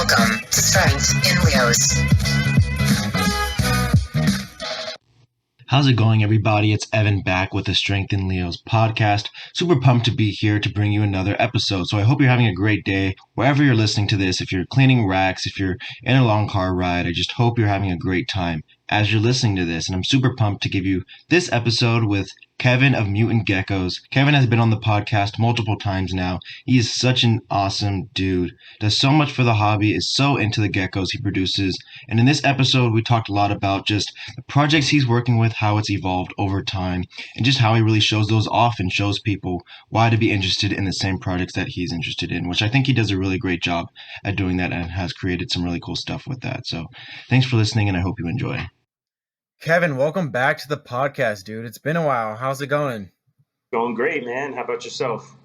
Welcome to Strength in Leos. How's it going, everybody? It's Evan back with the Strength in Leos podcast. Super pumped to be here to bring you another episode. So I hope you're having a great day wherever you're listening to this. If you're cleaning racks, if you're in a long car ride, I just hope you're having a great time as you're listening to this. And I'm super pumped to give you this episode with Kevin of Mutant Geckos. Kevin has been on the podcast multiple times now. He is such an awesome dude. Does so much for the hobby, is so into the geckos he produces. And in this episode, we talked a lot about just the projects he's working with, how it's evolved over time, and just how he really shows those off and shows people why to be interested in the same projects that he's interested in, which I think he does a really great job at doing that and has created some really cool stuff with that. So thanks for listening, and I hope you enjoy. Kevin, welcome back to the podcast, dude. It's been a while. How's it going? Going great, man. How about yourself?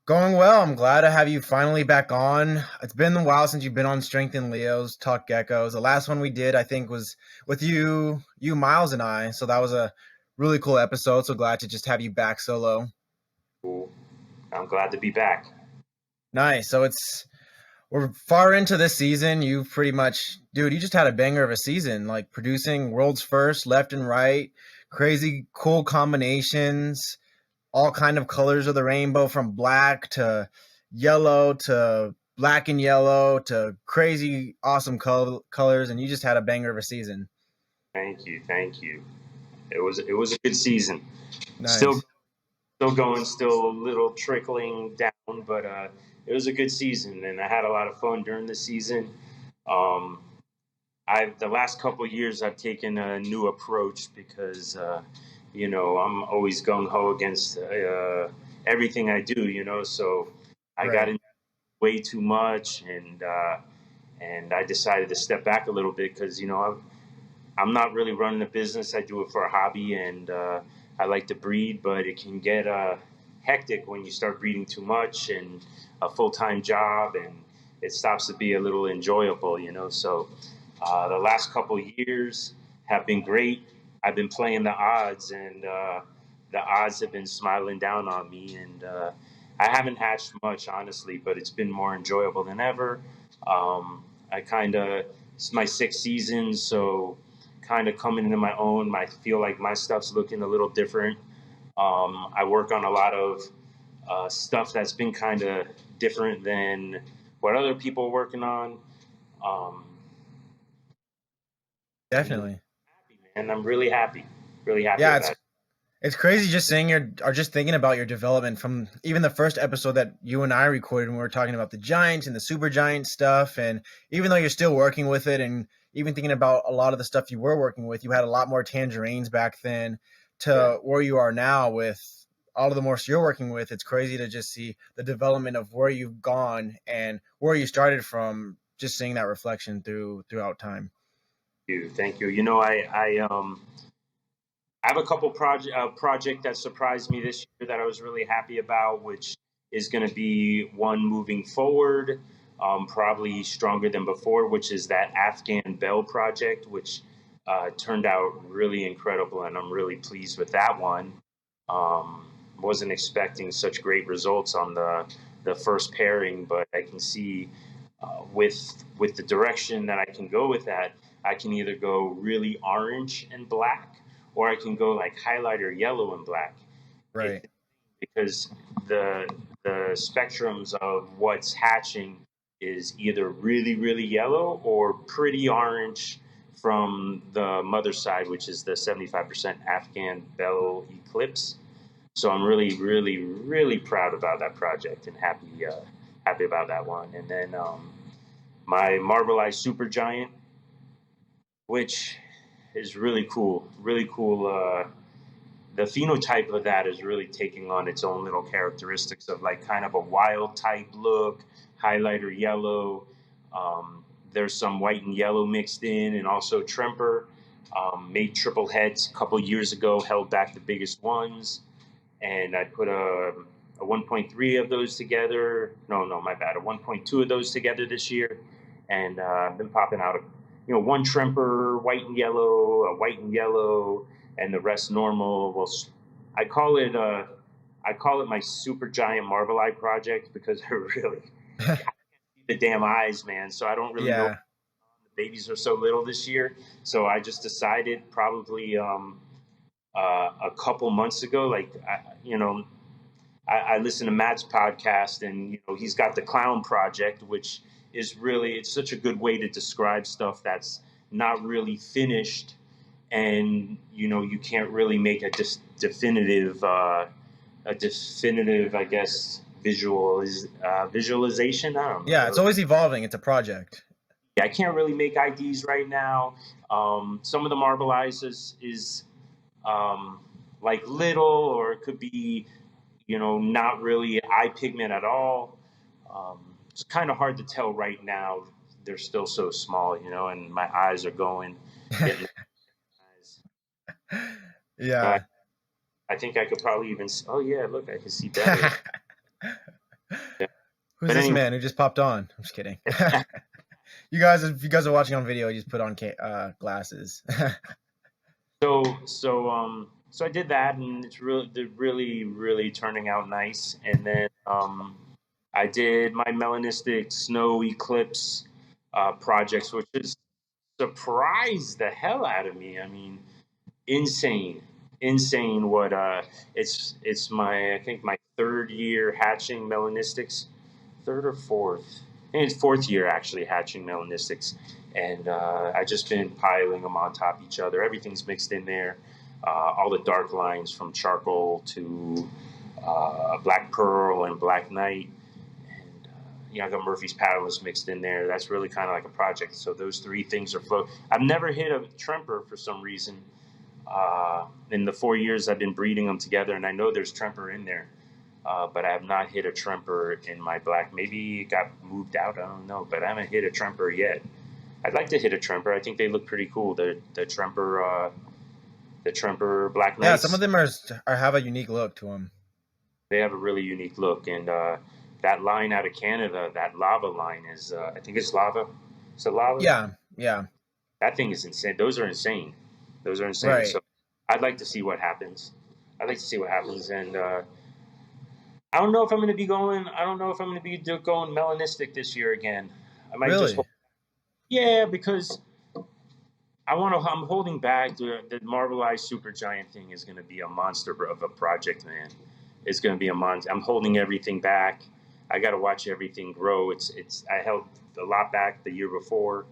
Going well. I'm glad to have you finally back on. It's been a while since you've been on Strength in Leos, Talk Geckos. The last one we did, I think, was with you, Miles, and I. So that was a really cool episode. So glad to just have you back solo. Cool. I'm glad to be back. Nice. So we're far into this season. You've pretty much, dude, you just had a banger of a season, like producing world's first left and right, crazy cool combinations, all kind of colors of the rainbow, from black to yellow to black and yellow to crazy awesome colors, and you just had a banger of a season. Thank you. It was a good season. Nice. Still going, still a little trickling down, but it was a good season, and I had a lot of fun during the season. The last couple of years I've taken a new approach because I'm always gung ho against everything I do, so I got into way too much, and I decided to step back a little bit because I'm not really running a business. I do it for a hobby, and I like to breed, but it can get hectic when you start breeding too much and a full-time job, and it stops to be a little enjoyable, So the last couple of years have been great. I've been playing the odds, and the odds have been smiling down on me, and I haven't hatched much, honestly, but it's been more enjoyable than ever. It's my sixth season, so kind of coming into my own. I feel like my stuff's looking a little different. I work on a lot of stuff that's been kind of different than what other people are working on. Definitely. And I'm really happy. Yeah, it's crazy just thinking about your development from even the first episode that you and I recorded when we were talking about the giants and the super giant stuff. And even though you're still working with it, and even thinking about a lot of the stuff you were working with, you had a lot more tangerines back then to where you are now with all of the morphs you're working with. It's crazy to just see the development of where you've gone and where you started from, just seeing that reflection throughout time. Thank you. I have a couple project that surprised me this year that I was really happy about, which is going to be one moving forward, probably stronger than before, which is that Afghan Bell project, which turned out really incredible, and I'm really pleased with that one. Wasn't expecting such great results on the first pairing, but I can see with the direction that I can go with that, I can either go really orange and black, or I can go like highlighter yellow and black. Right. Because the spectrums of what's hatching is either really, really yellow or pretty orange from the mother side, which is the 75% Afghan Bell Eclipse. So I'm really, really, really proud about that project and happy about that one. And then my marbleized supergiant, which is really cool. The phenotype of that is really taking on its own little characteristics of like kind of a wild type look, highlighter yellow. There's some white and yellow mixed in, and also Tremper. Made triple heads a couple years ago, held back the biggest ones. And I put a 1.3 of those together. No, my bad. A 1.2 of those together this year. And I've been popping out one Tremper, white and yellow, a white and yellow, and the rest normal. Well, I call it my super giant Marvelite project because I really the damn eyes, man. So I don't really know. Yeah. The babies are so little this year, so I just decided probably a couple months ago, like I listened to Matt's podcast, and he's got the Clown Project, which is really, it's such a good way to describe stuff that's not really finished, and you can't really make a definitive I guess visualization. I don't know. Yeah, it's always evolving. It's a project. Yeah, I can't really make IDs right now. Some of the Marbleize is like little, or it could be not really eye pigment at all. It's kind of hard to tell right now. They're still so small, and my eyes are getting eyes. Yeah. I think I could probably even. Oh yeah, look, I can see better. Yeah. Who's this man who just popped on? I'm just kidding. You guys, if you guys are watching on video, you just put on glasses. So I did that, and they're really turning out nice. And then I did my melanistic snow eclipse projects, which has surprised the hell out of me. I mean, insane what it's my, I think, my third year hatching melanistics, third or fourth. I think it's fourth year actually hatching melanistics, and I just been piling them on top of each other. Everything's mixed in there. All the dark lines from charcoal to black pearl and black knight, and I got Murphy's paddles mixed in there. That's really kind of like a project. So those three things are flow. I've never hit a tremper for some reason. In the 4 years I've been breeding them together, and I know there's tremper in there, but I have not hit a tremper in my black. Maybe it got moved out, I don't know, but I haven't hit a tremper yet. I'd like to hit a tremper. I think they look pretty cool. The tremper black knights. Yeah, some of them are have a unique look to them. They have a really unique look, and that line out of Canada, that lava line is, I think it's lava. Is it lava? Yeah. That thing is insane. Those are insane. Right. So I'd like to see what happens. And I don't know if I'm going to be going. I don't know if I'm going to be going melanistic this year again. I might really? Yeah, because I'm holding back. The Marbleize Supergiant thing is going to be a monster of a project, man. It's going to be a monster. I'm holding everything back. I got to watch everything grow. I held a lot back the year before.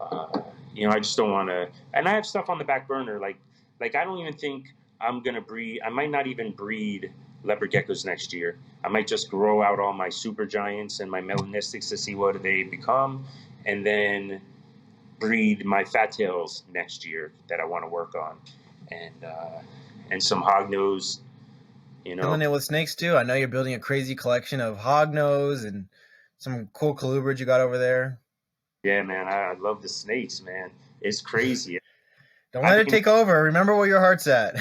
I just don't want to. And I have stuff on the back burner. Like I don't even think I'm going to breed. I might not even breed leopard geckos next year. I might just grow out all my supergiants and my melanistics to see what they become, and then breed my fat tails next year that I want to work on, and some hognose. Killing it with snakes too. I know you're building a crazy collection of hognose and some cool colubrids you got over there. Yeah, man, I love the snakes, man. It's crazy. Don't let it take over. Remember where your heart's at.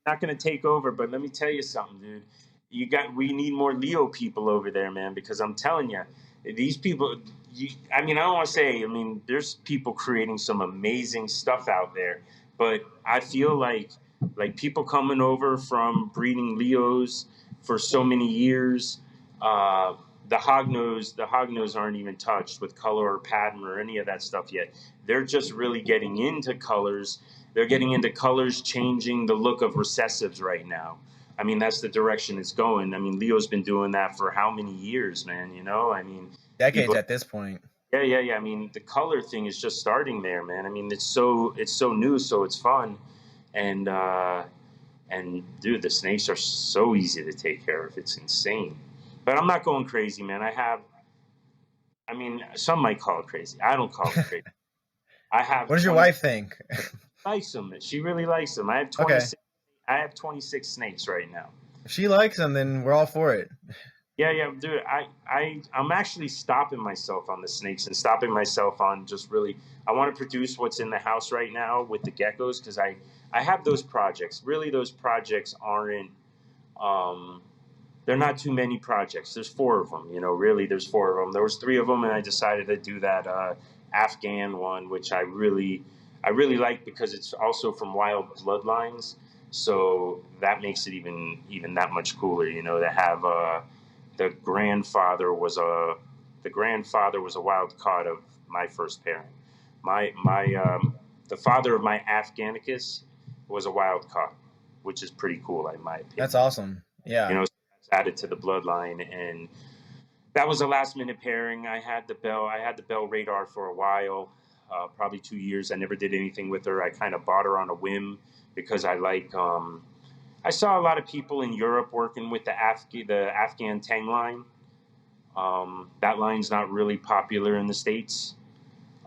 Not gonna take over, but let me tell you something, dude. We need more Leo people over there, man, because I'm telling you, these people. I don't want to say. There's people creating some amazing stuff out there, but I feel like people coming over from breeding Leos for so many years. The hognose aren't even touched with color or pattern or any of that stuff yet. They're just really getting into colors. They're getting into colors, changing the look of recessives right now. That's the direction it's going. Leo's been doing that for how many years, man? Decades at this point. Yeah. The color thing is just starting there, man. It's so new, so it's fun, and dude, the snakes are so easy to take care of. It's insane. But I'm not going crazy, man. Some might call it crazy. I don't call it crazy. What does your wife think? Likes them. She really likes them. I have 26. Okay. I have 26 snakes right now. If she likes them, then we're all for it. Yeah, dude. I'm actually stopping myself on the snakes and stopping myself on just really. I want to produce what's in the house right now with the geckos, because I have those projects. Really, those projects aren't. They're not too many projects. There's 4 of them. Really, there's 4 of them. There was 3 of them, and I decided to do that Afghan one, which I really like, because it's also from wild bloodlines. So that makes it even that much cooler. To have the grandfather was a the grandfather was a wild caught of my first pairing. The father of my Afghanicus was a wild caught, which is pretty cool in my opinion. That's awesome. Yeah. So that's added to the bloodline, and that was a last minute pairing. I had the Bell radar for a while, probably 2 years. I never did anything with her. I kind of bought her on a whim because I like. I saw a lot of people in Europe working with the Afghan Tang line. That line's not really popular in the States.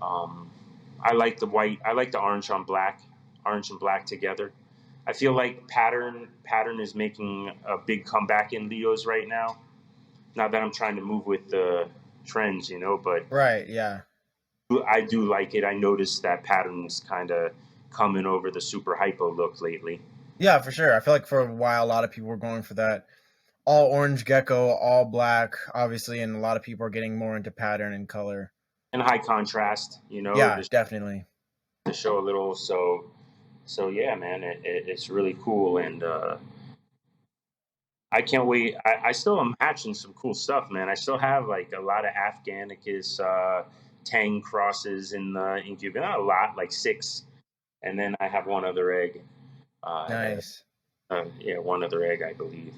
I like the white. I like the orange and black together. I feel like pattern is making a big comeback in Leos right now. Not that I'm trying to move with the trends, but Right. Yeah. I do like it. I noticed that pattern's kind of coming over the super hypo look lately. Yeah, for sure. I feel like for a while, a lot of people were going for that all orange gecko, all black, obviously, and a lot of people are getting more into pattern and color. And high contrast, Yeah, definitely. To show a little. So yeah, man, it's really cool, and I can't wait. I still am hatching some cool stuff, man. I still have like a lot of Afghanicus Tang crosses in the incubator. Not a lot, like 6, and then I have one other egg. Nice. Yeah, one other egg, I believe.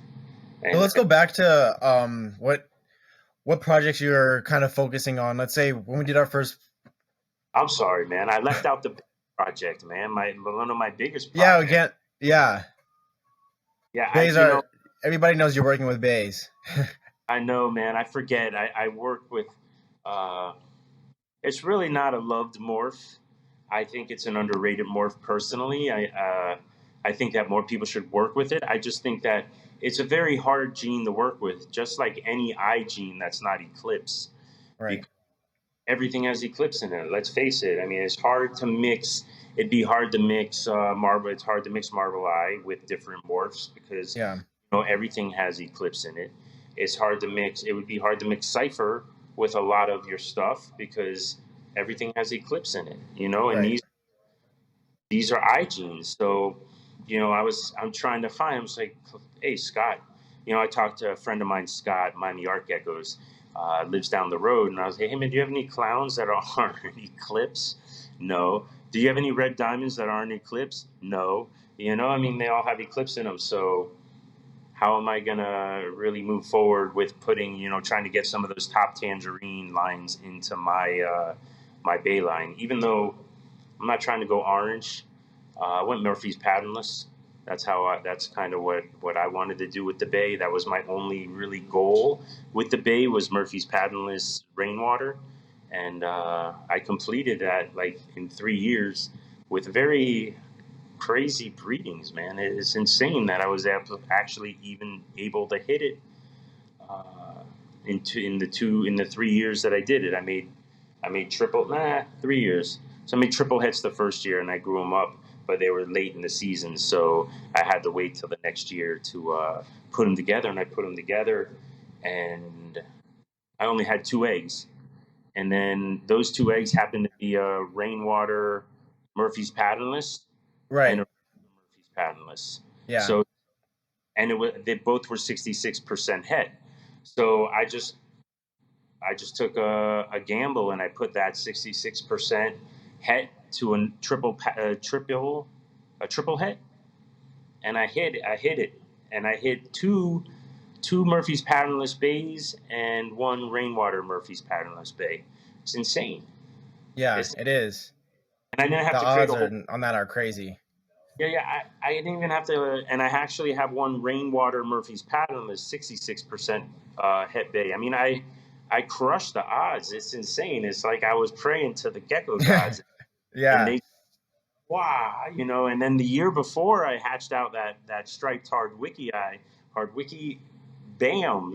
And So let's go back to what projects you're kind of focusing on. Let's say when we did our first. I'm sorry, man. I left out the project, man. One of my biggest projects. Yeah, we can't. Yeah. Yeah, Bays everybody knows you're working with bays. I know, man. I forget. I work with. It's really not a loved morph. I think it's an underrated morph personally. I think that more people should work with it. I just think that it's a very hard gene to work with, just like any eye gene that's not eclipse. Right. Everything has eclipse in it. Let's face it. I mean, it's hard to mix. It'd be hard to mix marble. It's hard to mix marble eye with different morphs because everything has eclipse in it. It's hard to mix. It would be hard to mix cipher with a lot of your stuff because everything has eclipse in it. And these are eye genes. So, I'm trying to find. I was like, hey, Scott. I talked to a friend of mine, Scott, Miami Art Geckos. Lives down the road, and I was like, hey man, do you have any clowns that aren't eclipse? No. Do you have any red diamonds that aren't eclipse? No. They all have eclipse in them. So how am I gonna really move forward with putting, trying to get some of those top tangerine lines into my my bay line? Even though I'm not trying to go orange, I went Murphy's patternless. That's kind of what I wanted to do with the bay. That was my only really goal with the bay was Murphy's patternless rainwater, and I completed that like in 3 years with very crazy breedings. Man, it's insane that I was actually even able to hit it in the 3 years that I did it. I made 3 years. So I made triple hits the first year, and I grew them up. But they were late in the season, so I had to wait till the next year to put them together. And I put them together, and I only had 2 eggs. And then those 2 eggs happened to be a rainwater Murphy's patternless, Right. and a Murphy's patternless. Yeah. So, and they both were 66% het. So I just took a gamble, and I put that 66% het to a triple het, and I hit it, and I hit two Murphy's patternless bays and 1 rainwater Murphy's patternless bay. It's insane. Yeah, it is. And I didn't have the to create odds on that are crazy. Yeah. I didn't even have to, and I actually have 1 rainwater Murphy's patternless 66% het bay. I mean, I crushed the odds. It's insane. It's like I was praying to the gecko gods. Yeah. And they, wow, and then the year before I hatched out that striped hardwicki eye, bam,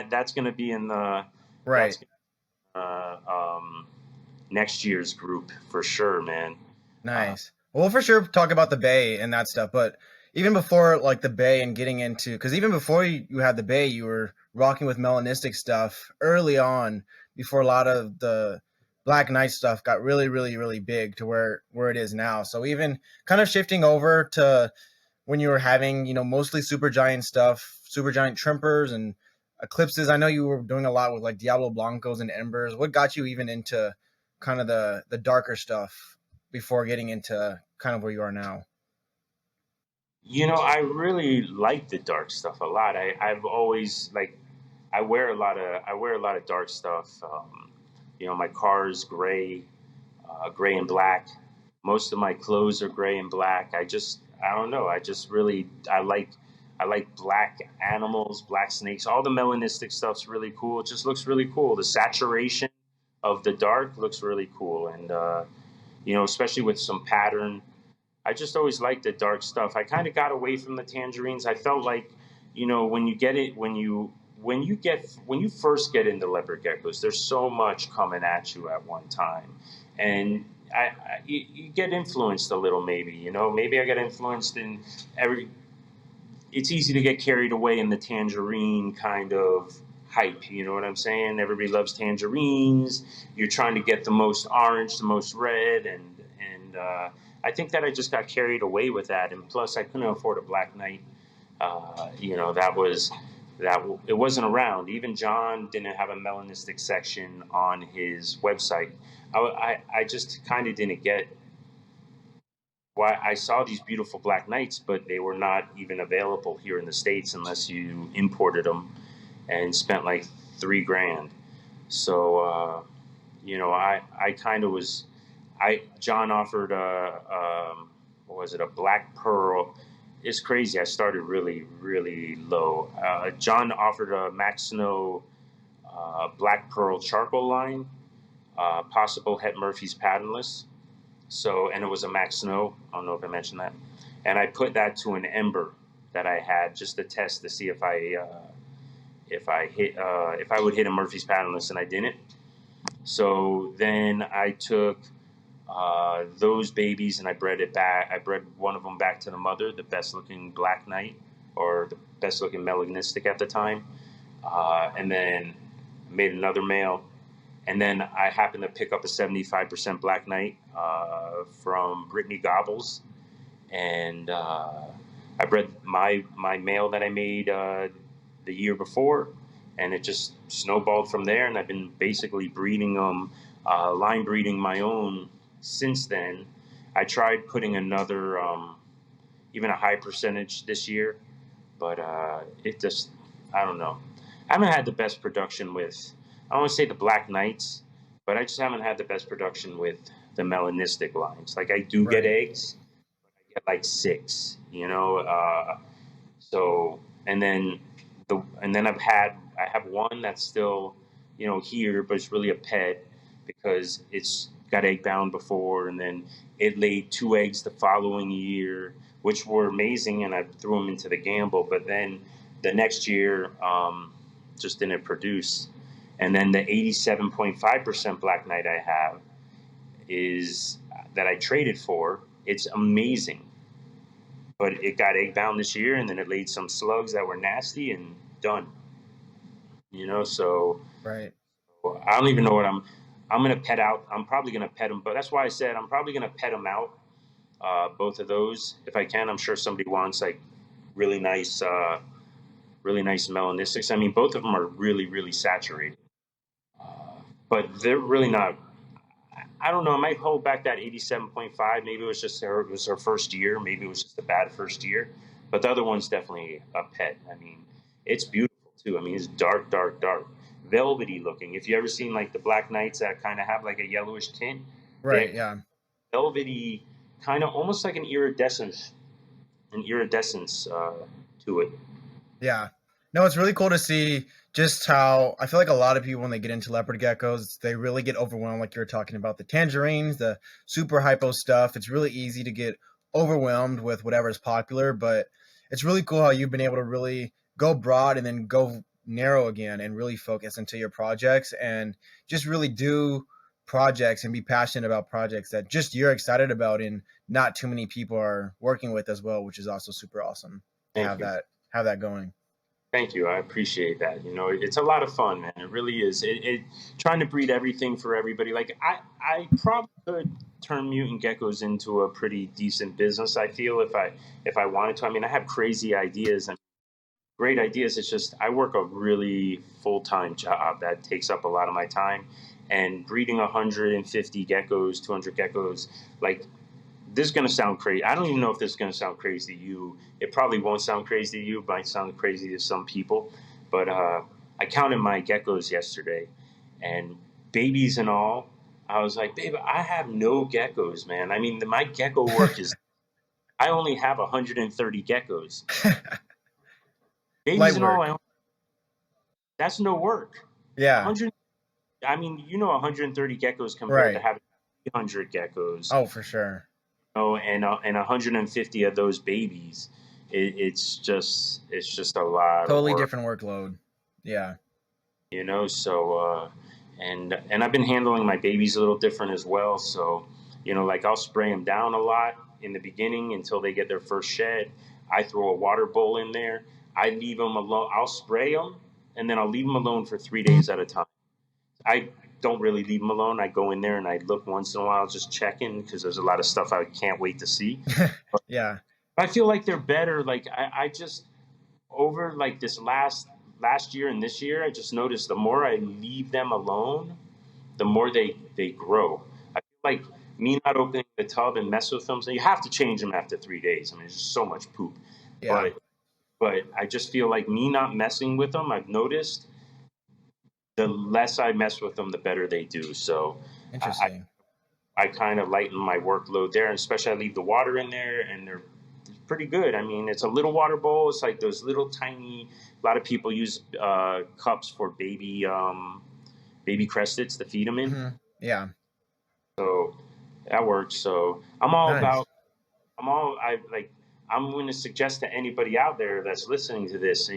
that's going to be in the right. Next year's group for sure, man. Nice. We'll for sure talk about the bay and that stuff, but even before like the bay and getting into, because even before you had the bay, you were rocking with melanistic stuff early on before a lot of the Black Knight stuff got really, really, really big to where it is now. So even kind of shifting over to when you were having, mostly super giant stuff, super giant trimpers and eclipses. I know you were doing a lot with like Diablo Blancos and Embers. What got you even into kind of the darker stuff before getting into kind of where you are now? I really like the dark stuff a lot. I've always like I wear a lot of dark stuff. My car is gray, gray and black. Most of my clothes are gray and black. I don't know. I like black animals, black snakes. All the melanistic stuff's really cool. It just looks really cool. The saturation of the dark looks really cool, and especially with some pattern. I just always liked the dark stuff. I kind of got away from the tangerines. I felt like, when you get it, when you first get into leopard geckos, there's so much coming at you at one time, and you get influenced a little. Maybe I got influenced in every. It's easy to get carried away in the tangerine kind of hype. You know what I'm saying? Everybody loves tangerines. You're trying to get the most orange, the most red, and I think that I just got carried away with that. And plus, I couldn't afford a Black Knight. That was that it wasn't around. Even John didn't have a melanistic section on his website. I just kind of didn't get why I saw these beautiful Black Knights, but they were not even available here in the States unless you imported them and spent like $3,000. So, I kind of was, John offered what was it, a black pearl. It's crazy. I started really, really low. John offered a Max Snow black pearl charcoal line, possible Het Murphy's patternless. So, and it was a Max Snow. I don't know if I mentioned that. And I put that to an ember that I had just to test to see if I would hit a Murphy's patternless, and I didn't. So then I took those babies and I bred it back. I bred one of them back to the mother, the best looking Black Knight, or the best looking melanistic at the time, and then made another male. And then I happened to pick up a 75% Black Knight from Brittany Gobbles, and I bred my male that I made the year before, and it just snowballed from there. And I've been basically breeding them, line breeding my own since then. I tried putting another, even a high percentage this year, but it just, I don't know. I haven't had the best production with, I don't want to say the Black Knights, but I just haven't had the best production with the melanistic lines. Like I do get eggs, but I get like 6, so, and then I have one that's still, here, but it's really a pet because it's got egg bound before, and then it laid 2 eggs the following year, which were amazing, and I threw them into the gamble. But then the next year, just didn't produce. And then the 87.5% Black Knight I have is that I traded for. It's amazing, but it got egg bound this year, and then it laid some slugs that were nasty and done. So Right. I don't even know what I'm gonna pet out. I'm probably gonna pet them, but that's why I said I'm probably gonna pet them out, both of those if I can. I'm sure somebody wants like really nice melanistics. I mean, both of them are really, really saturated, but they're really not. I don't know. I might hold back that 87.5. Maybe it was just it was her first year. Maybe it was just a bad first year. But the other one's definitely a pet. I mean, it's beautiful too. I mean, it's dark, dark, dark, velvety looking. If you ever seen like the Black Knights that kind of have like a yellowish tint, Right. Yeah. velvety, kind of almost like an iridescence to it. Yeah. No, it's really cool to see just how I feel like a lot of people, when they get into leopard geckos, they really get overwhelmed. Like you're talking about the tangerines, the super hypo stuff. It's really easy to get overwhelmed with whatever is popular, but it's really cool how you've been able to really go broad and then go narrow again and really focus into your projects and just really do projects and be passionate about projects that just you're excited about and not too many people are working with as well, which is also super awesome to Thank you. have that going. Thank you. I appreciate that. It's a lot of fun, man. It really is. It trying to breed everything for everybody. Like I probably could turn mutant geckos into a pretty decent business. I feel if I wanted to. I mean, I have crazy ideas. great ideas. It's just I work a really full-time job that takes up a lot of my time, and breeding 150 geckos, 200 geckos, like this is going to sound crazy. I don't even know if this is going to sound crazy to you. It probably won't sound crazy to you. It might sound crazy to some people. But I counted my geckos yesterday, and babies and all. I was like, babe, I have no geckos, man. I mean, my gecko work is, I only have 130 geckos. Babies Light and all, work. that's no work. Yeah. 100, I mean, 130 geckos compared to Right. having 300 geckos. Oh, for sure. And 150 of those babies, it's just a lot Totally of work, different workload. Yeah. So and I've been handling my babies a little different as well. So like I'll spray them down a lot in the beginning until they get their first shed. I throw a water bowl in there. I leave them alone. I'll spray them, and then I'll leave them alone for 3 days at a time. I don't really leave them alone. I go in there and I look once in a while, just checking, because there's a lot of stuff I can't wait to see. Yeah. I feel like they're better. Like I just, over like this last year and this year, I just noticed the more I leave them alone, the more they grow. I feel like me not opening the tub and mess with them. So you have to change them after 3 days. I mean, there's just so much poop. Yeah. But I just feel like me not messing with them, I've noticed the less I mess with them, the better they do. So Interesting. I kind of lighten my workload there, and especially I leave the water in there, and they're pretty good. I mean, it's a little water bowl. It's like those little tiny. A lot of people use cups for baby cresteds to feed them in. Mm-hmm. Yeah. So that works. So I'm all Nice. about. I'm going to suggest to anybody out there that's listening to this,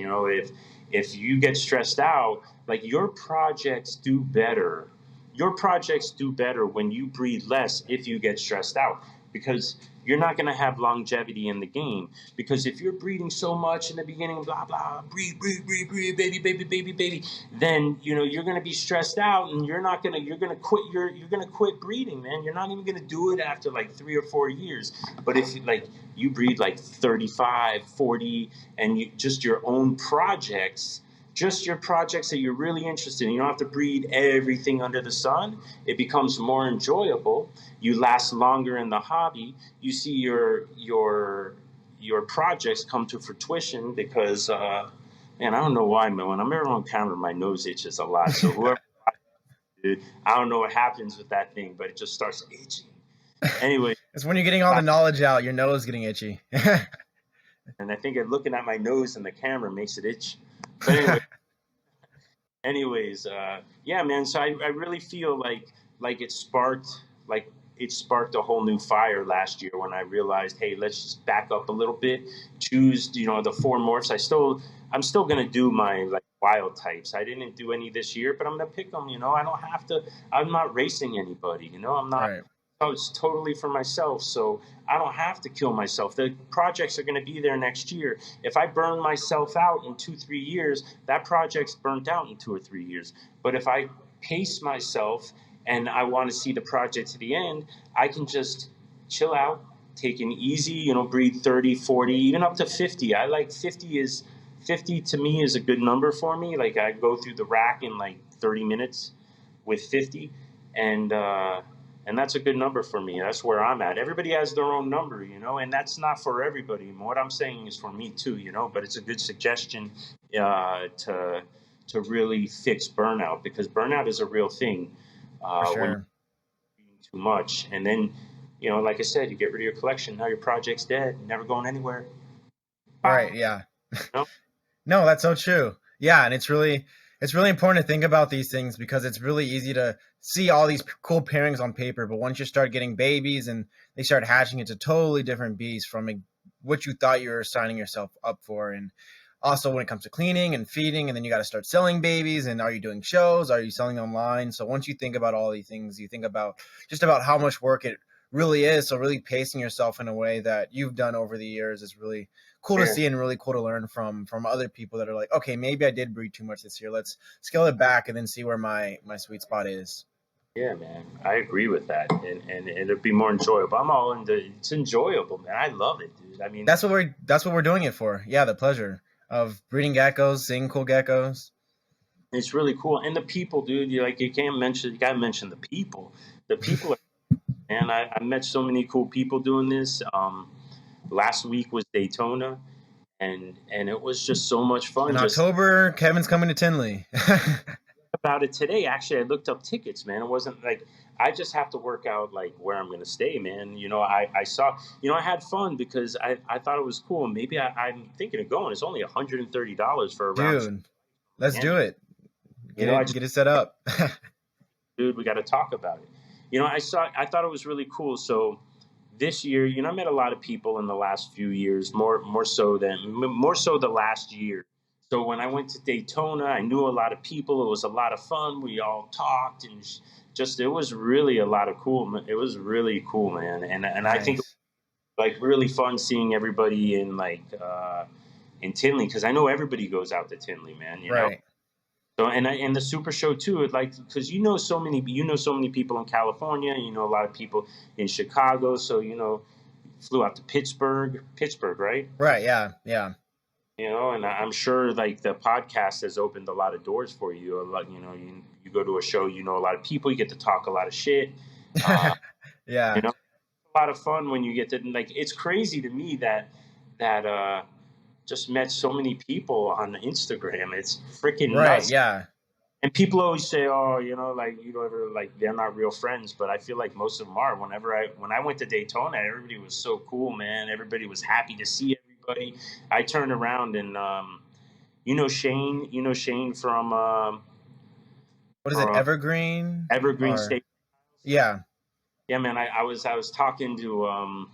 if you get stressed out, like your projects do better. Your projects do better when you breathe less if you get stressed out, because you're not going to have longevity in the game. Because if you're breeding so much in the beginning, blah, blah, breathe, baby, then, you're going to be stressed out, and you're going to quit breeding, man. You're not even going to do it after like 3 or 4 years. But if you breed like 35, 40, and just your own projects, just your projects that you're really interested in. You don't have to breed everything under the sun. It becomes more enjoyable. You last longer in the hobby. You see your projects come to fruition because, man, I don't know why, man. When I'm ever on camera, my nose itches a lot. So whoever, I don't know what happens with that thing, but it just starts itching. Anyway. It's when you're getting all the knowledge out, your nose is getting itchy. And I think looking at my nose in the camera makes it itch. But anyways, yeah, man. So I really feel like it sparked a whole new fire last year when I realized, hey, let's just back up a little bit, choose the 4 morphs. I'm still gonna do my wild types. I didn't do any this year, but I'm gonna pick them. I don't have to. I'm not racing anybody. I'm not. Right. Oh, it's totally for myself, so I don't have to kill myself. The projects are going to be there next year. If I burn myself out in 2-3 years, that project's burnt out in 2 or 3 years. But if I pace myself and I want to see the project to the end, I can just chill out, take it easy, breed 30, 40, even up to 50. I like 50 to me is a good number for me. Like I go through the rack in 30 minutes with 50, and that's a good number for me. That's where I'm at. Everybody has their own number, and that's not for everybody. What I'm saying is for me too, but it's a good suggestion to really fix burnout, because burnout is a real thing. For sure. When you're eating too much, and then, like I said, you get rid of your collection. Now your project's dead, never going anywhere. Right. Yeah. No? No, that's so true. Yeah, and it's really important to think about these things, because it's really easy to see all these cool pairings on paper, but once you start getting babies and they start hatching, it's a totally different beast from what you thought you were signing yourself up for. And also when it comes to cleaning and feeding, and then you got to start selling babies, and are you doing shows? Are you selling online? So once you think about all these things, you think about just about how much work it really is. So really pacing yourself in a way that you've done over the years is really cool to see, and really cool to learn from other people that are like, okay, maybe I did breed too much this year. Let's scale it back and then see where my sweet spot is. Yeah, man, I agree with that, and it'd be more enjoyable. I'm all into it's enjoyable, man. I love it, dude. I mean, that's what we're doing it for. Yeah, the pleasure. of breeding geckos, seeing cool geckos. It's really cool. And the people, dude, you gotta mention the people. The people are, and I met so many cool people doing this. Last week was Daytona, and it was just so much fun. In Just October, Kevin's coming to Tinley. about it today. Actually, I looked up tickets, man. It wasn't like I just have to work out like where I'm gonna stay, man. I saw, I had fun because I thought it was cool. Maybe I'm thinking of going. It's only $130 for a round. Dude, let's do it. Get it set up. Dude, we got to talk about it. I thought it was really cool. So this year, I met a lot of people in the last few years, more so the last year. So when I went to Daytona, I knew a lot of people. It was a lot of fun. We all talked and it was really a lot of cool. It was really cool, man. And nice. I think like really fun seeing everybody in Tinley, because I know everybody goes out to Tinley, man. You know. So and the Super Show too, because so many people in California, a lot of people in Chicago, so flew out to Pittsburgh, right? Right, yeah. And I'm sure like the podcast has opened a lot of doors for you. A lot, you go to a show, a lot of people, you get to talk a lot of shit. Yeah. It's a lot of fun when you get to it's crazy to me that just met so many people on Instagram. It's freaking nuts. Yeah. And people always say, "Oh, they're not real friends." But I feel like most of them are. When I went to Daytona, everybody was so cool, man. Everybody was happy to see everybody. I turned around and Shane from what is it, Evergreen? Evergreen State. Yeah. Yeah, man. I was talking to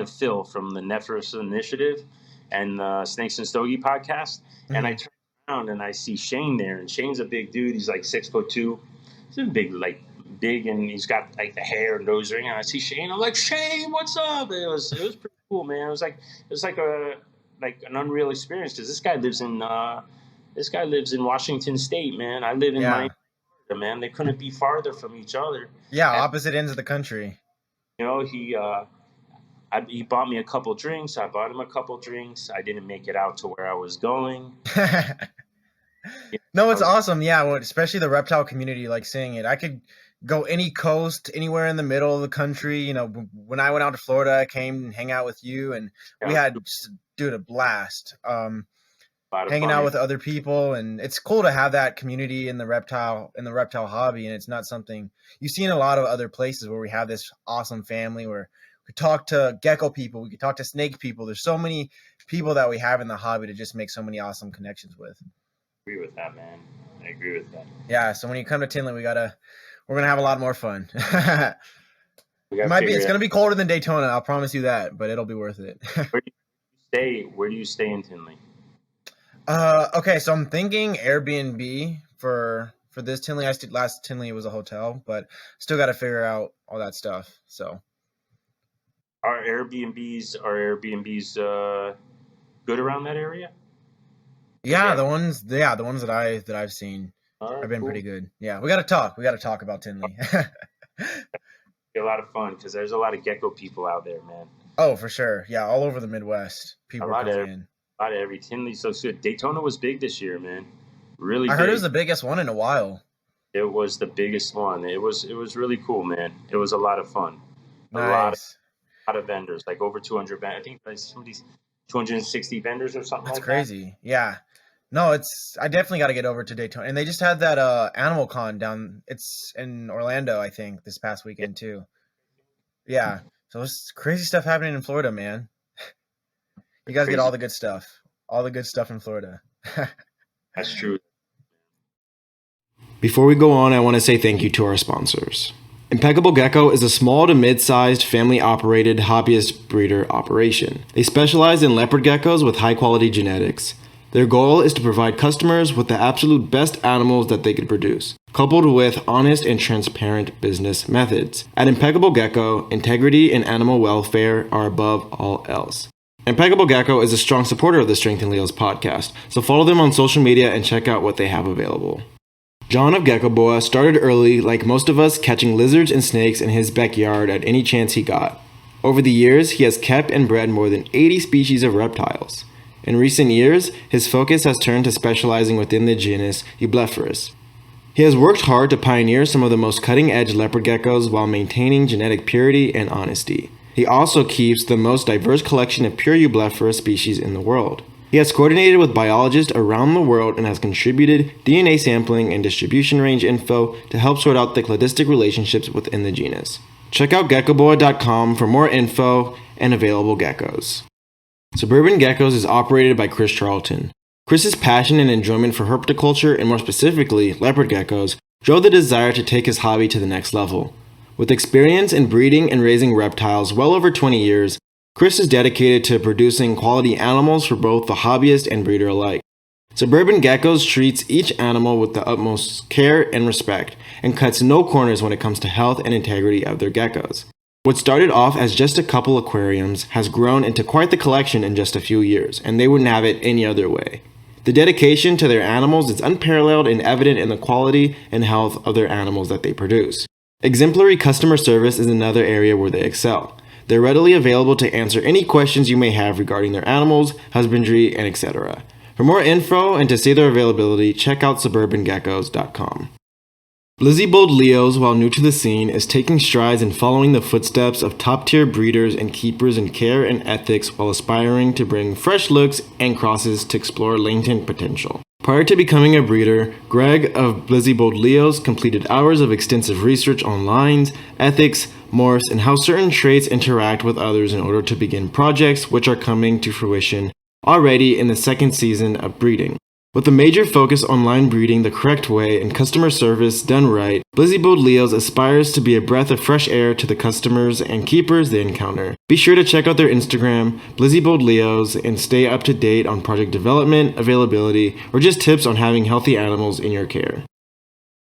Phil from the Nephros Initiative and Snakes and Stogie podcast, and I turned around and I see Shane there, and Shane's a big dude. He's like 6'2". He's a big, and he's got like the hair and nose ring. And I see Shane. I'm like, Shane, what's up? It was pretty cool, man. It was like an unreal experience, because this guy lives in Washington State, man. I live in Miami, man. They couldn't be farther from each other. Yeah, opposite ends of the country. He bought me a couple drinks. I bought him a couple drinks. I didn't make it out to where I was going. No, it's awesome. Yeah, especially the reptile community, like seeing it. I could go any coast, anywhere in the middle of the country. When I went out to Florida, I came and hang out with you, and we had a blast. Hanging out with other people, and it's cool to have that community in the reptile hobby. And it's not something you see in a lot of other places where we have this awesome family where we could talk to gecko people, we could talk to snake people. There's so many people that we have in the hobby to just make so many awesome connections with. I agree with that, man. I agree with that. Yeah, so when you come to Tinley, we're gonna have a lot more fun. It's gonna be colder than Daytona, I'll promise you that, but it'll be worth it. Where do you stay in Tinley? Okay, so I'm thinking Airbnb for this Tinley. Last Tinley was a hotel, but still got to figure out all that stuff. So, Are Airbnbs good around that area? Yeah, the ones that I've seen have been pretty good. Yeah, we got to talk about Tinley. Be a lot of fun because there's a lot of gecko people out there, man. Oh, for sure. Yeah, all over the Midwest, people are coming in. A lot of every Tinley. So good. Daytona was big this year, man. Really big. I heard it was the biggest one in a while. It was the biggest one. It was really cool, man. It was a lot of fun. Nice. A lot of vendors, like over 200 vendors. I think like somebody's 260 vendors or something. That's crazy. Yeah. No, I definitely got to get over to Daytona. And they just had that Animal Con down. It's in Orlando, I think, this past weekend too. Yeah. So it's crazy stuff happening in Florida, man. You guys get all the good stuff. All the good stuff in Florida. That's true. Before we go on, I want to say thank you to our sponsors. Impeccable Gecko is a small to mid-sized family-operated hobbyist breeder operation. They specialize in leopard geckos with high-quality genetics. Their goal is to provide customers with the absolute best animals that they could produce, coupled with honest and transparent business methods. At Impeccable Gecko, integrity and animal welfare are above all else. Impeccable Gecko is a strong supporter of the Strength and Leos podcast, so follow them on social media and check out what they have available. John of Gecko Boa started early, like most of us, catching lizards and snakes in his backyard at any chance he got. Over the years, he has kept and bred more than 80 species of reptiles. In recent years, his focus has turned to specializing within the genus Eublepharus. He has worked hard to pioneer some of the most cutting-edge leopard geckos while maintaining genetic purity and honesty. He also keeps the most diverse collection of pure Eublepharus species in the world. He has coordinated with biologists around the world and has contributed DNA sampling and distribution range info to help sort out the cladistic relationships within the genus. Check out geckoboy.com for more info and available geckos. Suburban Geckos is operated by Chris Charlton. Chris's passion and enjoyment for herpetoculture, and more specifically, leopard geckos, drove the desire to take his hobby to the next level. With experience in breeding and raising reptiles well over 20 years, Chris is dedicated to producing quality animals for both the hobbyist and breeder alike. Suburban Geckos treats each animal with the utmost care and respect, and cuts no corners when it comes to health and integrity of their geckos. What started off as just a couple aquariums has grown into quite the collection in just a few years, and they wouldn't have it any other way. The dedication to their animals is unparalleled and evident in the quality and health of their animals that they produce. Exemplary customer service is another area where they excel. They're readily available to answer any questions you may have regarding their animals, husbandry, and etc. For more info and to see their availability, check out suburbangeckos.com. Blizzy-billed Leos, while new to the scene, is taking strides in following the footsteps of top-tier breeders and keepers in care and ethics while aspiring to bring fresh looks and crosses to explore latent potential. Prior to becoming a breeder, Greg of Blizzy-billed Leos completed hours of extensive research on lines, ethics, morphs, and how certain traits interact with others in order to begin projects which are coming to fruition already in the second season of breeding. With a major focus on line breeding the correct way and customer service done right, Blizzy-billed Leos aspires to be a breath of fresh air to the customers and keepers they encounter. Be sure to check out their Instagram, Blizzy-billed Leos, and stay up to date on project development, availability, or just tips on having healthy animals in your care.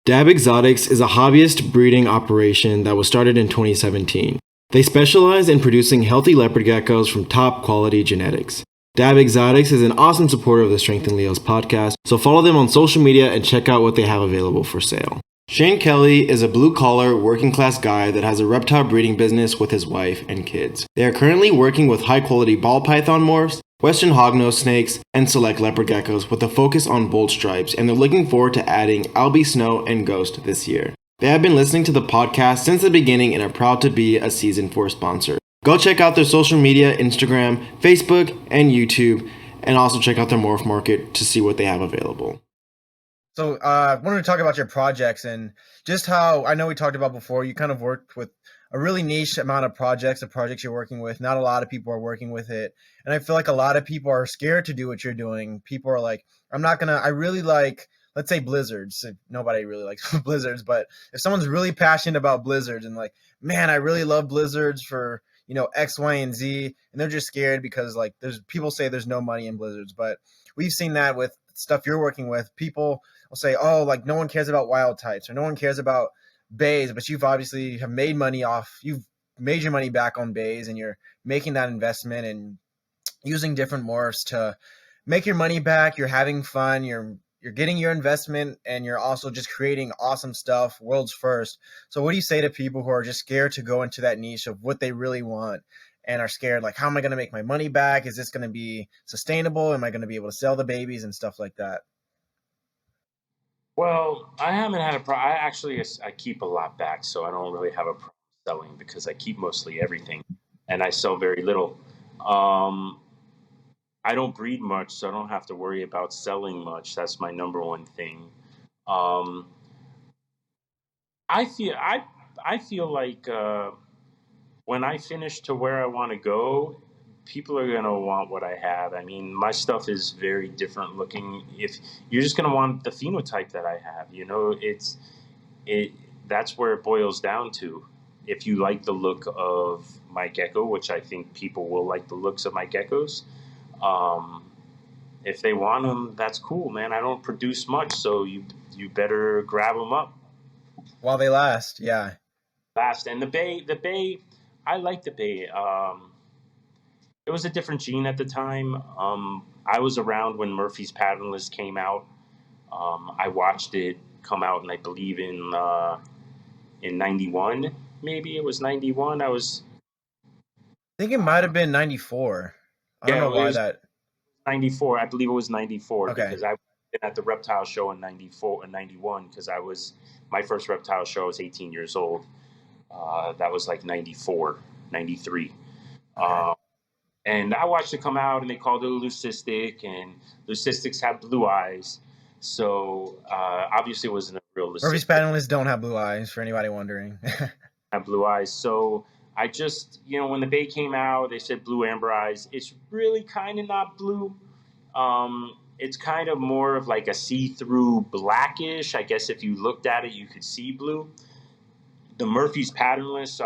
Dab Exotics is a hobbyist breeding operation that was started in 2017. They specialize in producing healthy leopard geckos from top quality genetics. Dab Exotics is an awesome supporter of the Strength in Leos podcast, so follow them on social media and check out what they have available for sale. Shane Kelly is a blue-collar, working-class guy that has a reptile breeding business with his wife and kids. They are currently working with high-quality ball python morphs, western hognose snakes, and select leopard geckos with a focus on bold stripes, and they're looking forward to adding Albie Snow and Ghost this year. They have been listening to the podcast since the beginning and are proud to be a Season 4 sponsor. Go check out their social media, Instagram, Facebook, and YouTube, and also check out their morph market to see what they have available. So I wanted to talk about your projects and just how, I know we talked about before, you kind of worked with a really niche amount of projects, the projects you're working with. Not a lot of people are working with it. And I feel like a lot of people are scared to do what you're doing. People are like, I really like, let's say blizzards. Nobody really likes blizzards, but if someone's really passionate about blizzards and like, man, I really love blizzards for, X, Y, and Z, and they're just scared because like there's people say there's no money in blizzards, but we've seen that with stuff you're working with. People will say, oh, like no one cares about wild types or no one cares about bays, but you've obviously have made money you've made your money back on bays, and you're making that investment and using different morphs to make your money back. You're having fun. You're getting your investment, and you're also just creating awesome stuff, world's first. So what do you say to people who are just scared to go into that niche of what they really want and are scared, like, how am I going to make my money back? Is this going to be sustainable? Am I going to be able to sell the babies and stuff like that? Well, I haven't had a problem. I keep a lot back, so I don't really have a problem selling because I keep mostly everything, and I sell very little. Um, I don't breed much, so I don't have to worry about selling much. That's my number one thing. Um, I feel I feel like when I finish to where I want to go, people are gonna want what I have. I mean, my stuff is very different looking. If you're just gonna want the phenotype that I have, it that's where it boils down to. If you like the look of my gecko, which I think people will like the looks of my geckos, um, if they want them, that's cool, man. I don't produce much, so you better grab them up While they last, yeah. fast. And the bay, I like the bay. It was a different gene at the time. I was around when Murphy's Patternless came out. I watched it come out, and I believe in '91, maybe it was '91. I think it might have been 94. I don't Yeah, know it why was that. 94. I believe it was 94 Okay. because I've been at the reptile show in 94 and 91 because my first reptile show was 18 years old. That was like 94, 93. Okay. And I watched it come out, and they called it a leucistic, and leucistics have blue eyes. So obviously it wasn't a real Murphy's leucistic. paddlers don't have blue eyes, for anybody wondering. Have blue eyes. So I just, when the bay came out, they said blue amber eyes. It's really kind of not blue. It's kind of more of like a see-through blackish. I guess if you looked at it, you could see blue. The Murphy's patternless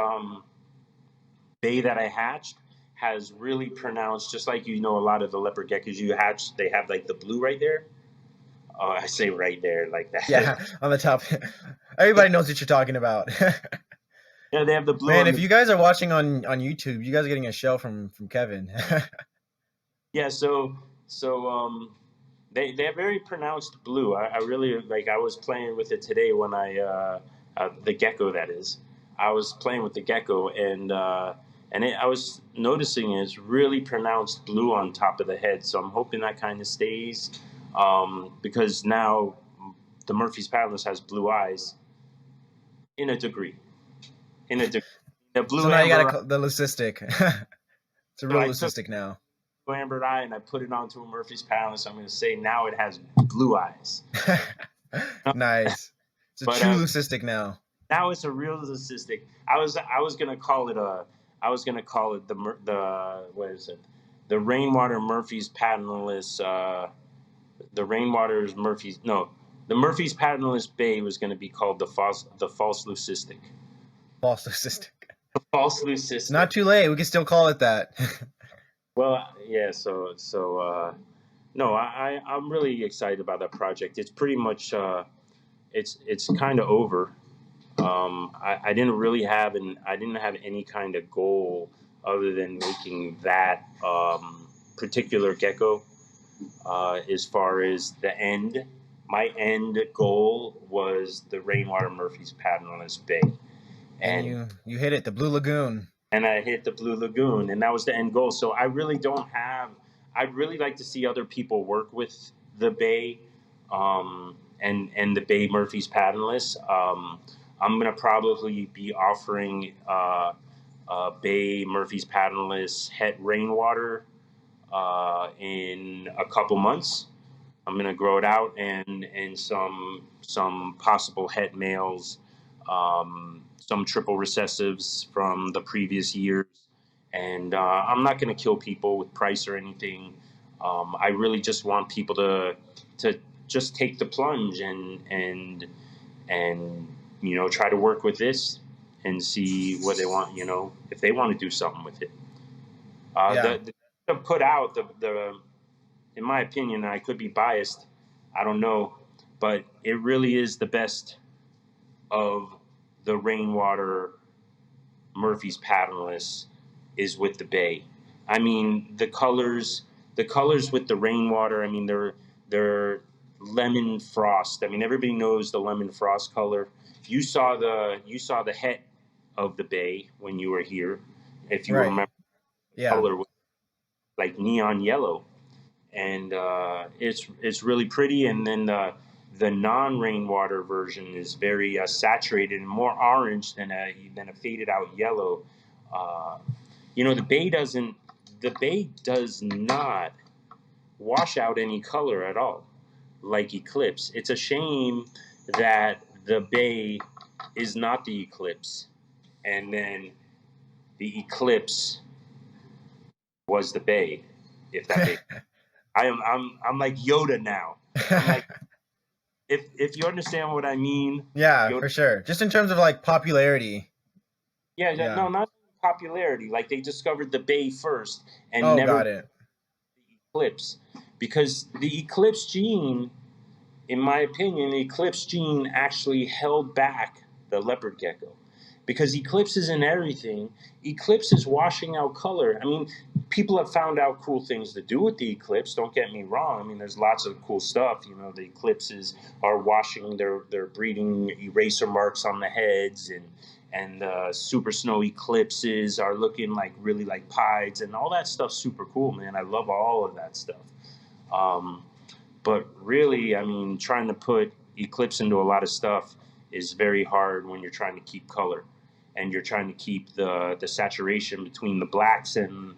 bay that I hatched has really pronounced, just like a lot of the leopard geckos you hatch, they have like the blue right there. Oh, I say right there like that. Yeah, on the top. Everybody knows what you're talking about. Yeah, they have the blue. Man, if you guys are watching on YouTube, you guys are getting a show from Kevin. Yeah, so they have very pronounced blue. I really like. I was playing with it today when the gecko, that is. I was playing with the gecko, and I was noticing it's really pronounced blue on top of the head. So I'm hoping that kind of stays, because now the Murphy's paddlers has blue eyes in a degree. The blue. So now you got the leucistic. It's a real leucistic now. Amber eye, and I put it onto a Murphy's paddler. So I'm going to say now it has blue eyes. Nice. It's a true leucistic now. Now it's a real leucistic. I was gonna call it the what is it? The rainwater Murphy's patternless. The Murphy's patternless bay was gonna be called the false leucistic. False leucistic. The false leucistic. Not too late. We can still call it that. Well, yeah. So no, I'm really excited about that project. It's pretty much it's kind of over. I didn't have any kind of goal other than making that particular gecko. As far as the end, my end goal was the rainwater Murphy's patternless bay, and you hit it, the Blue Lagoon. And I hit the Blue Lagoon, and that was the end goal. So I really don't have. I'd really like to see other people work with the bay, and the bay Murphy's patternless. I'm going to probably be offering bay Murphy's patternless het rainwater in a couple months. I'm going to grow it out and some possible het males, some triple recessives from the previous years. And I'm not going to kill people with price or anything. I really just want people to just take the plunge and try to work with this and see what they want, if they want to do something with it. The put out the in my opinion, I could be biased, I don't know, but it really is the best of the rainwater Murphy's patternless is with the bay. I mean, the colors with the rainwater, I mean, they're lemon frost. I mean, everybody knows the lemon frost color. You saw the het of the bay when you were here, if you remember. The color was like neon yellow, and it's really pretty. And then the non-rainwater version is very saturated and more orange than a faded out yellow. The bay does not wash out any color at all, like Eclipse. It's a shame that the bay is not the Eclipse, and then the Eclipse was the bay. If that makes I'm like Yoda now. I'm like, if you understand what I mean. Yeah, Yoda, for sure. Just in terms of like popularity. Yeah. No, not popularity. Like they discovered the bay first and never got it. The Eclipse, because the Eclipse gene, in my opinion, the Eclipse gene actually held back the leopard gecko, because Eclipse is in everything. Eclipse is washing out color. I mean, people have found out cool things to do with the Eclipse. Don't get me wrong. I mean, there's lots of cool stuff. The Eclipses are washing their breeding eraser marks on the heads, and super snow Eclipses are looking like really like pieds, and all that stuff's super cool, man. I love all of that stuff. Um, but really, I mean, trying to put eclipse into a lot of stuff is very hard when you're trying to keep color and you're trying to keep the saturation between the blacks and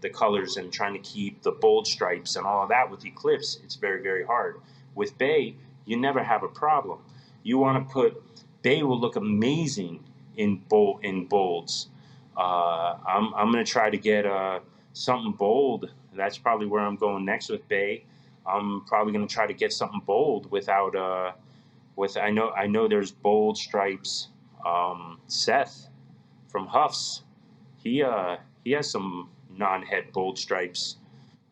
the colors and trying to keep the bold stripes and all of that with eclipse. It's very, very hard. With bay, you never have a problem. You want to put bay will look amazing in bolds. I'm going to try to get something bold. That's probably where I'm going next with bay. I'm probably going to try to get something bold without I know there's bold stripes. Seth from Huffs, he has some non-head bold stripes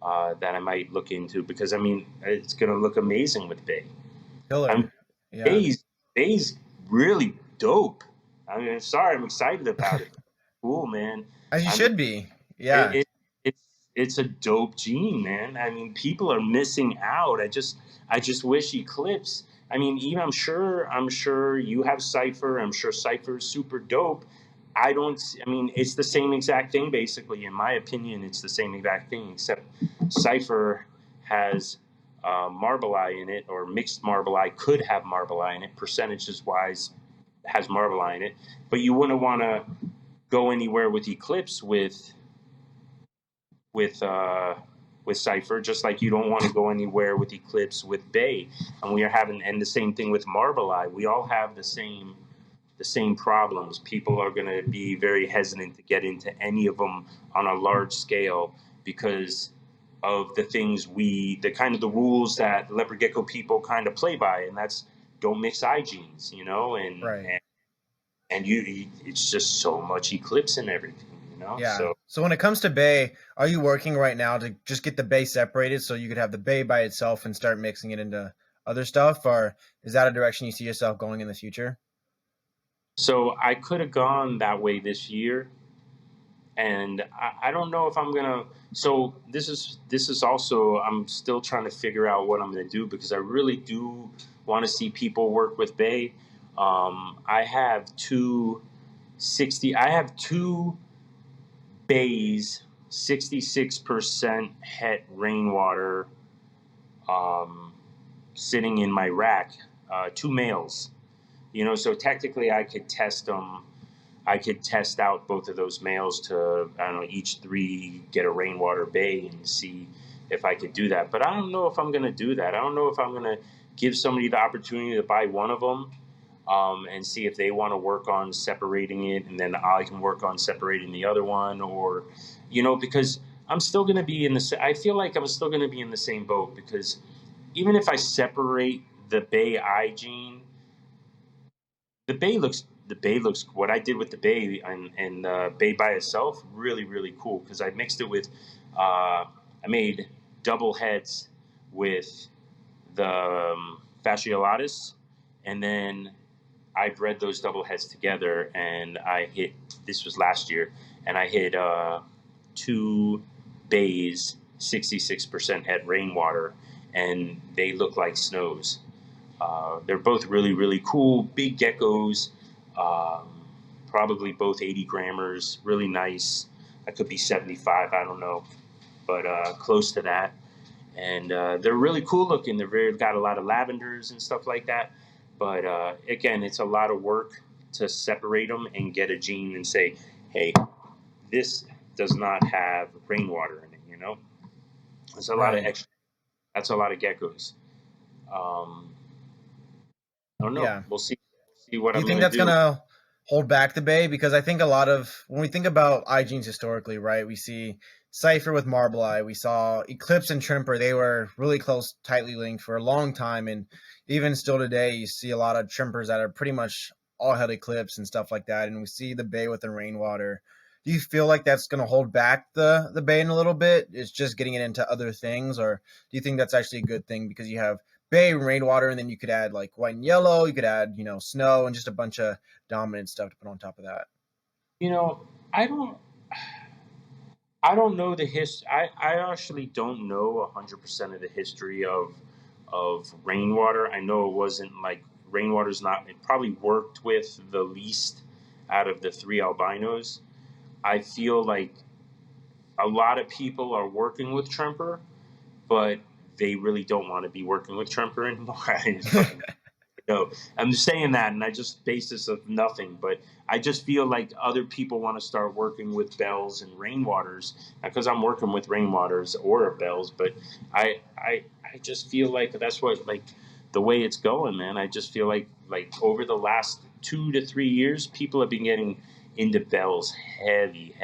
that I might look into because I mean it's going to look amazing with bay. Killer. I'm Yeah. bay's really dope. I mean, sorry, I'm excited about it. Cool, man. As you I mean, should be. it, Yeah. it it's a dope gene, man. I mean, people are missing out. I just wish Eclipse. I mean, even I'm sure you have Cipher. I'm sure Cipher is super dope. I don't. I mean, it's the same exact thing, basically. In my opinion, it's the same exact thing, except Cipher has Marble Eye in it, or mixed Marble Eye could have Marble Eye in it, percentages wise, has Marble Eye in it. But you wouldn't want to go anywhere with Eclipse with uh, with Cipher, just like you don't want to go anywhere with Eclipse with Bay. And we are having, and the same thing with Marble Eye. We all have the same problems. People are going to be very hesitant to get into any of them on a large scale because of the things the kind of the rules that leopard gecko people kind of play by, and that's don't mix eye genes, you know, Right. and it's just so much eclipse and everything, you know. Yeah. So So when it comes to bay, are you working right now to just get the bay separated so you could have the bay by itself and start mixing it into other stuff, or is that a direction you see yourself going in the future? so I could have gone that way this year, and I don't know if I'm gonna. So this is also I'm still trying to figure out what I'm gonna do because I really do want to see people work with Bay. I have I have two bays, 66% het rainwater, um, sitting in my rack. Two males, you know. So technically, I could test them. I could test out both of those males to, I don't know, each three get a rainwater bay and see if I could do that. But I don't know if I'm going to do that. I don't know if I'm going to give somebody the opportunity to buy one of them and see if they want to work on separating it, and then I can work on separating the other one, or, you know, because I'm still going to be in the. I feel like I'm still going to be in the same boat because even if I separate the bay eye gene, the bay looks what I did with the bay and bay by itself really really cool because I mixed it with I made double heads with the fasciolatus, and then I bred those double heads together, and I hit, this was last year, and I hit two bays 66% head rainwater, and they look like snows. They're both really, really cool, big geckos, um, probably both 80 grammars, really nice. I could be 75, I don't know, but close to that. And they're really cool looking. Got a lot of lavenders and stuff like that. But again, it's a lot of work to separate them and get a gene and say, hey, this does not have rainwater in it, you know? It's a lot of Right. extra, that's a lot of geckos. Um, I don't know. Yeah. We'll see what Do you I'm think gonna that's do. gonna hold back the bay? Because I think a lot of when we think about eye genes historically, right? We see Cipher with Marble Eye, we saw Eclipse and Trimper. They were really close, tightly linked for a long time, and even still today, you see a lot of Trimpers that are pretty much all head Eclipse and stuff like that. And we see the bay with the rainwater. Do you feel like that's going to hold back the bay in a little bit? It's just getting it into other things, or do you think that's actually a good thing because you have bay rainwater, and then you could add like white and yellow, you could add snow and just a bunch of dominant stuff to put on top of that? You know, I don't I don't know the history. I actually don't know 100% of the history of rainwater. I know it wasn't like rainwater's not. It probably worked with the least out of the three albinos. I feel like a lot of people are working with Tremper, but they really don't want to be working with Tremper anymore. I fucking know. I'm just saying that, and I just base this of nothing, but I just feel like other people want to start working with bells and rainwaters, not because I'm working with rainwaters or bells, but I just feel like that's what, like, the way it's going, man. I just feel like over the last 2 to 3 years, people have been getting into bells heavy.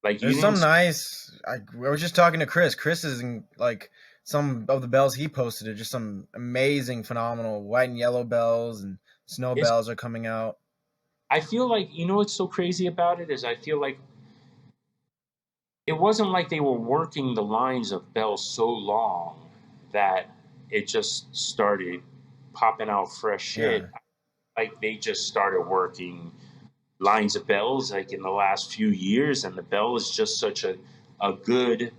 Like, you There's some didn't. nice. I was just talking to Chris. Chris is in, like, some of the bells he posted are just some amazing, phenomenal white and yellow bells, and snow It's, bells are coming out. I feel like, what's so crazy about it is I feel like it wasn't like they were working the lines of bells so long that it just started popping out fresh shit. Yeah, Like, they just started working lines of bells like in the last few years, and the bell is just a good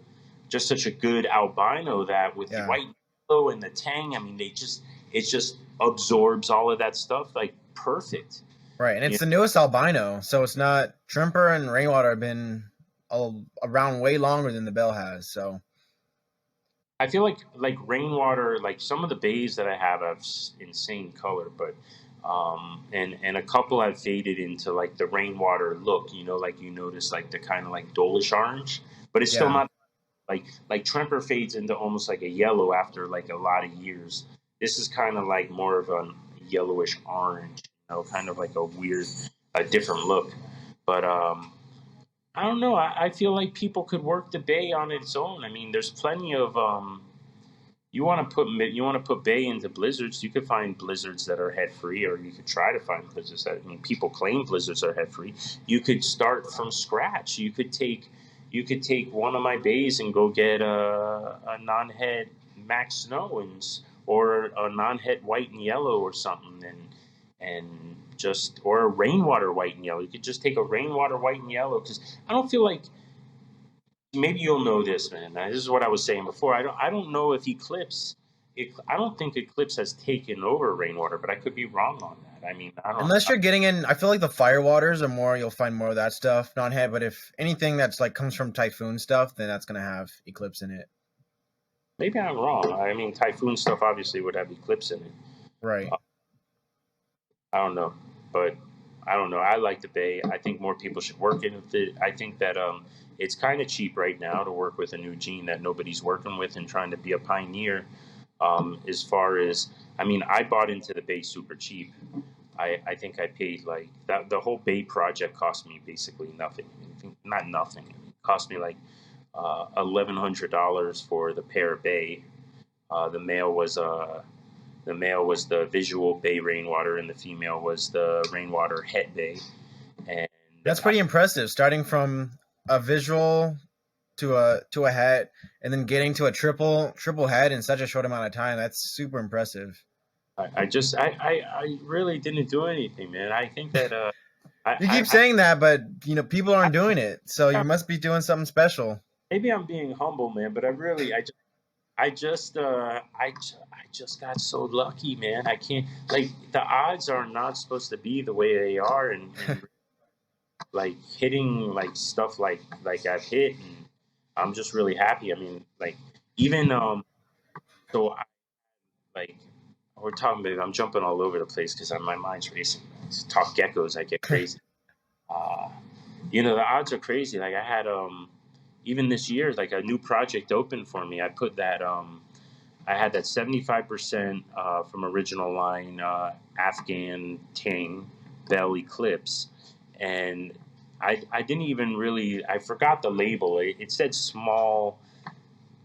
such a good albino that with the yeah, white and yellow and the tang, I mean, it just absorbs all of that stuff like perfect. right. And You it's the newest albino, so it's not Trimper and Rainwater have been around way longer than the bell has. So I feel like rainwater, like some of the bays that I have insane color, but and a couple have faded into like the rainwater look, like you notice like the kind of like dolish orange, but it's still yeah, not like Tremper fades into almost like a yellow after like a lot of years. This is kind of like more of a yellowish orange, kind of like a different look. But I don't know. I feel like people could work the bay on its own. I mean, there's plenty of you want to put bay into blizzards. You could find blizzards that are head free, or you could try to find blizzards that, I mean, people claim blizzards are head free. You could start from scratch. You could take one of my bays and go get a non-head Max Snow or a non-head white and yellow or something, and just, or a rainwater white and yellow. You could just take a rainwater white and yellow, because I don't feel like, maybe you'll know this, man. This is what I was saying before. I don't know if Eclipse. I don't think Eclipse has taken over rainwater, but I could be wrong on that. I mean, I don't. unless you're getting in, I feel like the firewaters are more. You'll find more of that stuff non-head. But if anything that's like comes from Typhoon stuff, then that's gonna have Eclipse in it. Maybe I'm wrong. I mean, Typhoon stuff obviously would have Eclipse in it. Right. I don't know, but I don't know. I like the Bay. I think more people should work in it. I think that it's kind of cheap right now to work with a new gene that nobody's working with and trying to be a pioneer. As far as, I mean, I bought into the Bay super cheap. I think I paid like that. The whole Bay project cost me basically nothing. Not nothing. It cost me like $1,100 for the pair of Bay. The male was the visual Bay rainwater, and the female was the rainwater het Bay. And That's pretty impressive. Starting from a visual to a head, and then getting to a triple head in such a short amount of time. That's super impressive. I really didn't do anything, man. I think that You keep I saying that, but people aren't doing it, so you must be doing something special. maybe I'm being humble, man, but I just got so lucky, man. I can't, like, the odds are not supposed to be the way they are, and like hitting like stuff like I've hit, and I'm just really happy. I mean, like, even so I, like, we're talking about, I'm jumping all over the place because my mind's racing. Talk geckos, I get crazy. Uh, the odds are crazy. Like, I had even this year, like, a new project open for me. I had that 75% from original line Afghan Tang Bell Eclipse, and I didn't even really, I forgot the label. It said small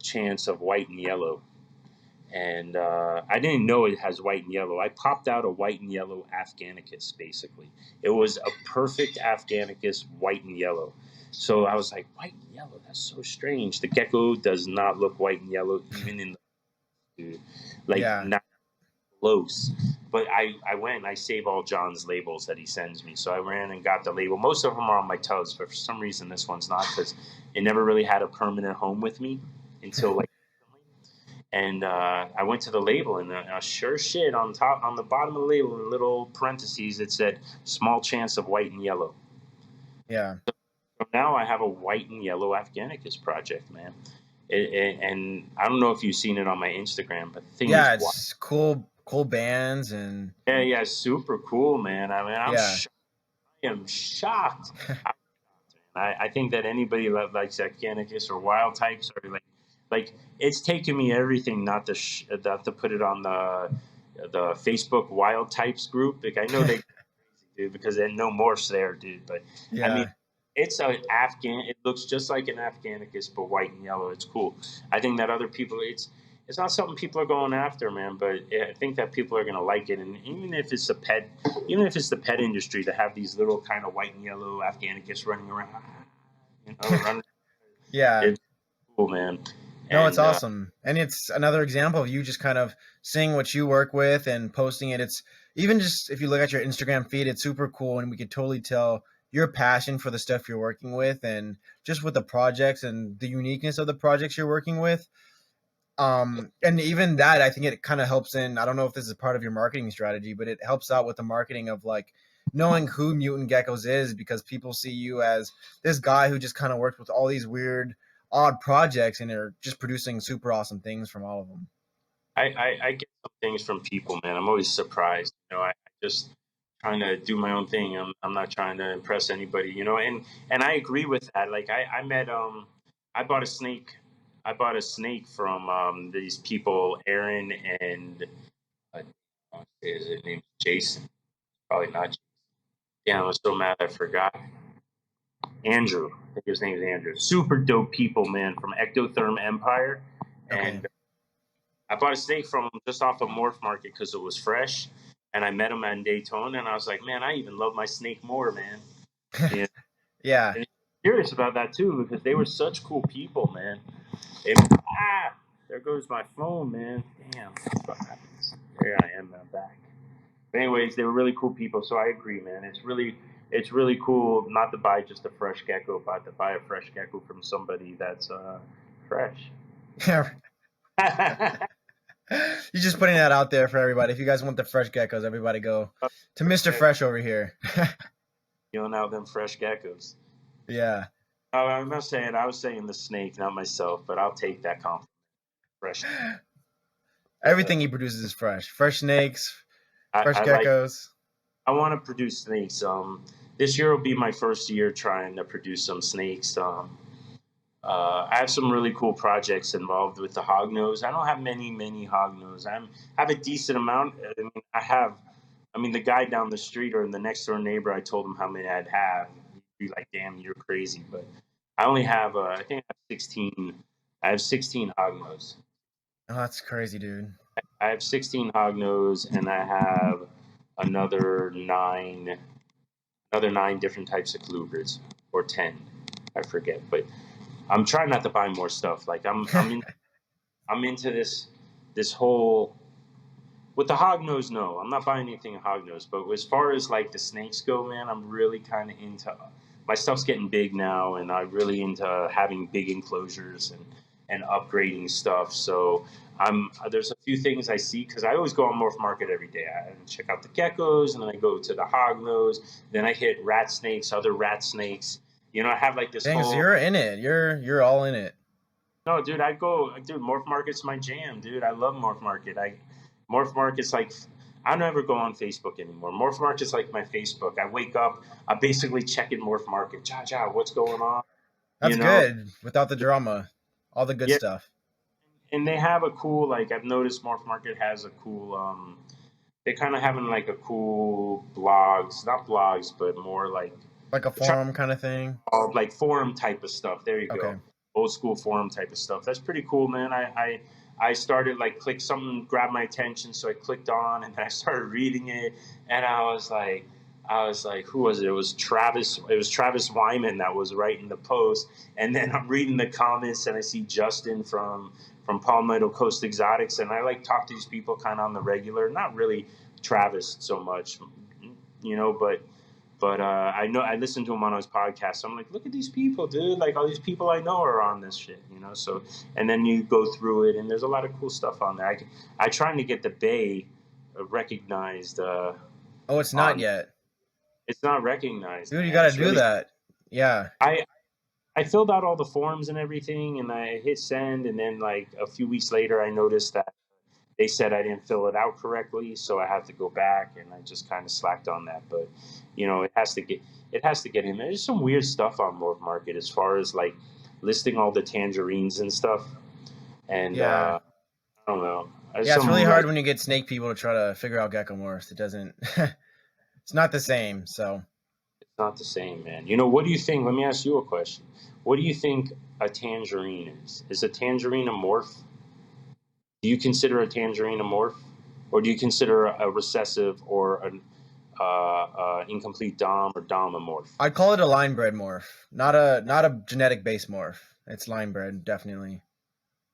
chance of white and yellow, and I didn't know it has white and yellow. I popped out a white and yellow Afghanicus, basically. It was a perfect Afghanicus, white and yellow. So I was like, white and yellow, that's so strange. The gecko does not look white and yellow, even in the, like, Yeah. not close. But I went and I save all John's labels that he sends me. So I ran and got the label. Most of them are on my tugs, but for some reason this one's not, because it never really had a permanent home with me until like recently. And I went to the label, and sure shit, on the bottom of the label, in little parentheses, it said small chance of white and yellow. Yeah. So now I have a white and yellow Afghanicus project, man. and I don't know if you've seen it on my Instagram, but the thing is, Yeah, it's cool bands and yeah, super cool, man. I mean, yeah. I am shocked. I think that anybody that likes Echinacus or wild types are like it's taken me everything not to put it on the Facebook wild types group. Like I know they dude because there's no morphs there, dude. But I mean, Yeah. it's an Afghan. It looks just like an Afghanicus, but white and yellow. It's cool. I think that other people, it's not something people are going after, man. But I think that people are gonna like it, and even if it's the pet industry to have these little kind of white and yellow Afghanicus running around, running, Yeah. it's cool, man. No, it's And awesome. And it's another example of you just kind of seeing what you work with and posting it. It's even just if you look at your Instagram feed, it's super cool. And we could totally tell your passion for the stuff you're working with and just with the projects and the uniqueness of the projects you're working with. And even that, I think it kind of helps in, I don't know if this is part of your marketing strategy, but it helps out with the marketing of like knowing who Mutant Geckos is because people see you as this guy who just kind of worked with all these weird, odd projects and they're just producing super awesome things from all of them. I get some things from people, man. I'm always surprised. I just trying to do my own thing. I'm not trying to impress anybody, and I agree with that. Like I met I bought a snake. I bought a snake from these people, Aaron and his name Jason. Probably not. Damn, I was so mad I forgot. Andrew. I think his name is Andrew. Super dope people, man, from Ectotherm Empire. Okay. And I bought a snake from him just off of Morph Market because it was fresh. And I met him in Daytona, and I was like, man, I even love my snake more, man. Yeah. Yeah. And curious about that, too, because they were such cool people, man. There goes my phone, man. Damn, that's what happens. There I am, I'm back. But anyways, they were really cool people, so I agree, man. It's really cool not to buy just a fresh gecko, but to buy a fresh gecko from somebody that's fresh. You're just putting that out there for everybody. If you guys want the fresh geckos, everybody go to Mr. Fresh over here. Out them fresh geckos. Yeah. Oh, I'm not saying I was saying the snake, not myself, but I'll take that compliment. Fresh. Everything he produces is fresh. Fresh snakes, fresh I geckos. I want to produce snakes. This year will be my first year trying to produce some snakes. I have some really cool projects involved with the hognose. I don't have many hognose. I have a decent amount. I mean, the guy down the street or the next door neighbor, I told him how many I'd have. He'd be like, "Damn, you're crazy." But I only have, I think I have 16. I have 16 hognose. Oh, that's crazy, dude. I have 16 hognose, and I have another nine different types of colubrids, or 10. I forget, but I'm trying not to buy more stuff. Like I'm into this whole with the hognose. No, I'm not buying anything hognose. But as far as like the snakes go, man, I'm really kind of into. My stuff's getting big now, and I'm really into having big enclosures and upgrading stuff. So there's a few things I see because I always go on Morph Market every day. I check out the geckos, and then I go to the hognose. Then I hit rat snakes, other rat snakes. I have like this Dang, so whole. you're in it. You're all in it. No, dude, dude, Morph Market's my jam, dude. I love Morph Market. Morph Market's like, I don't ever go on Facebook anymore. Morph Market's like my Facebook. I wake up, I basically check in Morph Market. What's going on? That's good without the drama, all the good Yeah, stuff. and they have a cool, like, I've noticed Morph Market has a cool, they kind of having like a cool blogs, not blogs, but more Like a forum kind of thing. like forum type of stuff. There you Okay. go. Old school forum type of stuff. That's pretty cool, man. I started like click something grabbed my attention, so I clicked on and then I started reading it, and I was like, who was it? It was Travis. It was Travis Wyman that was writing the post, and then I'm reading the comments and I see Justin from Palmetto Coast Exotics, and I like talk to these people kind of on the regular. Not really Travis so much, but I know I listened to him on his podcast. So I'm like, look at these people, dude. Like all these people I know are on this shit. So, and then you go through it, and there's a lot of cool stuff on there. I trying to get the Bay recognized. Oh, it's not yet. It's not recognized, Dude, you man. got to It's do really. that. Yeah. I I filled out all the forms and everything, and I hit send, and then like a few weeks later, I noticed that they said I didn't fill it out correctly, so I had to go back, and I just kind of slacked on that. But it has to get in there. There's some weird stuff on Morph Market as far as like listing all the tangerines and stuff, and Yeah. I don't know. Yeah, it's really hard when you get snake people to try to figure out gecko morphs. It doesn't. It's not the same. So It's not the same, man. What do you think? Let me ask you a question. What do you think a tangerine is? Is a tangerine a morph? Do you consider a tangerine a morph, or do you consider a recessive or an incomplete dom or dom a morph? I'd call it a line bred morph, not a genetic based morph. It's line bred, definitely.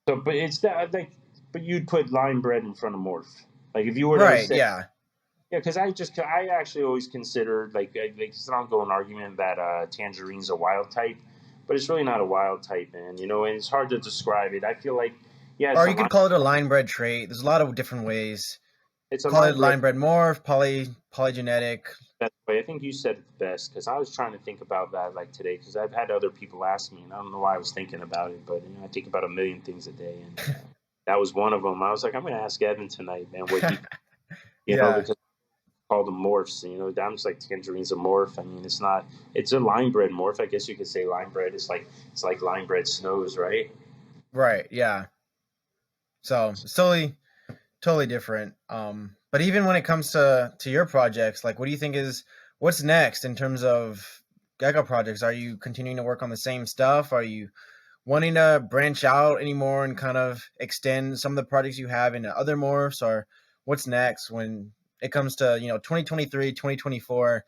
So, but it's that like, but you'd put line bred in front of morph. Like if you were to Right? say, Yeah. yeah, because I actually always considered like it's an ongoing argument that tangerine's a wild type, but it's really not a wild type, man. And it's hard to describe it. I feel like, yeah, Or you could call it a line bred trait. There's a lot of different ways. it's a Call it line bred morph, polygenetic. That's the way. I think you said it best because I was trying to think about that like today because I've had other people ask me, and I don't know why I was thinking about it, but I think about a million things a day, and that was one of them. I was like, I'm going to ask Evan tonight, man, what he, Yeah. because called them morphs. I'm just like tangerine's a morph. I mean, it's a line bred morph. I guess you could say line bred is like it's like line bred snows, right? Right. Yeah. So it's totally different. But even when it comes to your projects, like, what do you think what's next in terms of gecko projects? Are you continuing to work on the same stuff? Are you wanting to branch out anymore and kind of extend some of the projects you have into other morphs, or what's next when it comes to 2023, 2024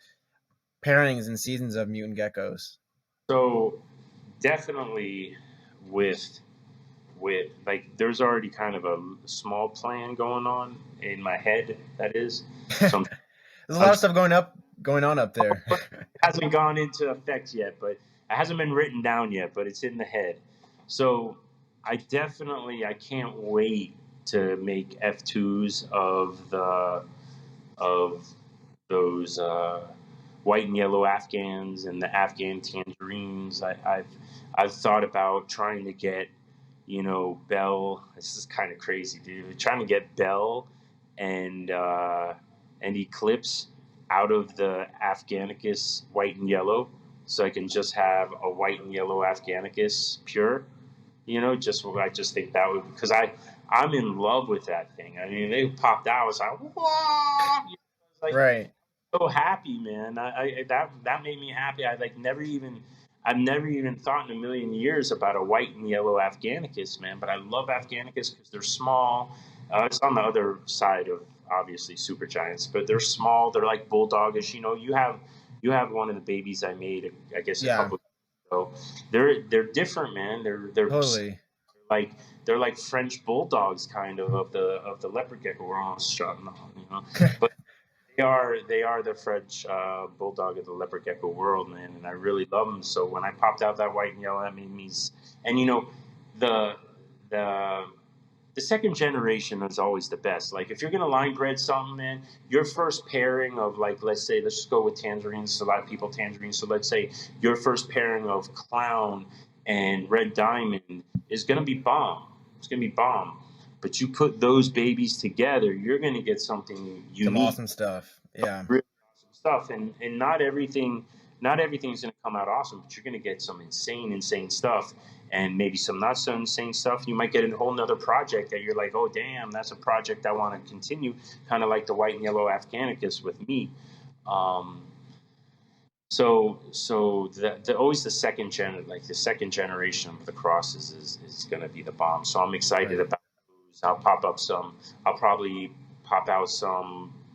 pairings and seasons of mutant geckos? So definitely with like there's already kind of a small plan going on in my head. That is, so There's a lot of stuff going on up there. it hasn't gone into effect yet, but it hasn't been written down yet, but it's in the head. So I can't wait to make F2s of those white and yellow Afghans and the Afghan tangerines. I've thought about trying to get Bell. This is kind of crazy, dude. Trying to get Bell and Eclipse out of the Afghanicus white and yellow, so I can just have a white and yellow Afghanicus pure. I just think that would, because I'm in love with that thing. I mean, they popped out. I was like, whoa! Like, Right. so happy, man. That made me happy. I've never even thought in a million years about a white and yellow Afghanicus, man. But I love Afghanicus because they're small. It's on the other side of obviously supergiants, but they're small. They're like bulldogish. You have one of the babies I made, I guess, a couple of years ago. They're different, man. They're Totally. they're like French bulldogs, kind of the leopard gecko. We're almost shutting on, but. They are the French bulldog of the leopard gecko world, man, and I really love them. So when I popped out that white and yellow, that made me. And the the second generation is always the best. Like if you're gonna line bred something, man, your first pairing of like let's just go with tangerines. A lot of people tangerines. So let's say your first pairing of clown and red diamond is gonna be bomb. It's gonna be bomb. But you put those babies together, you're going to get something unique. Some awesome stuff. Yeah. Really awesome stuff. And not everything's going to come out awesome, but you're going to get some insane stuff and maybe some not so insane stuff. You might get a whole nother project that you're like, oh, damn, that's a project I want to continue, kind of like the white and yellow Afghanicus with me. So always the second generation of the crosses is going to be the bomb. So I'm excited about. I'll probably pop out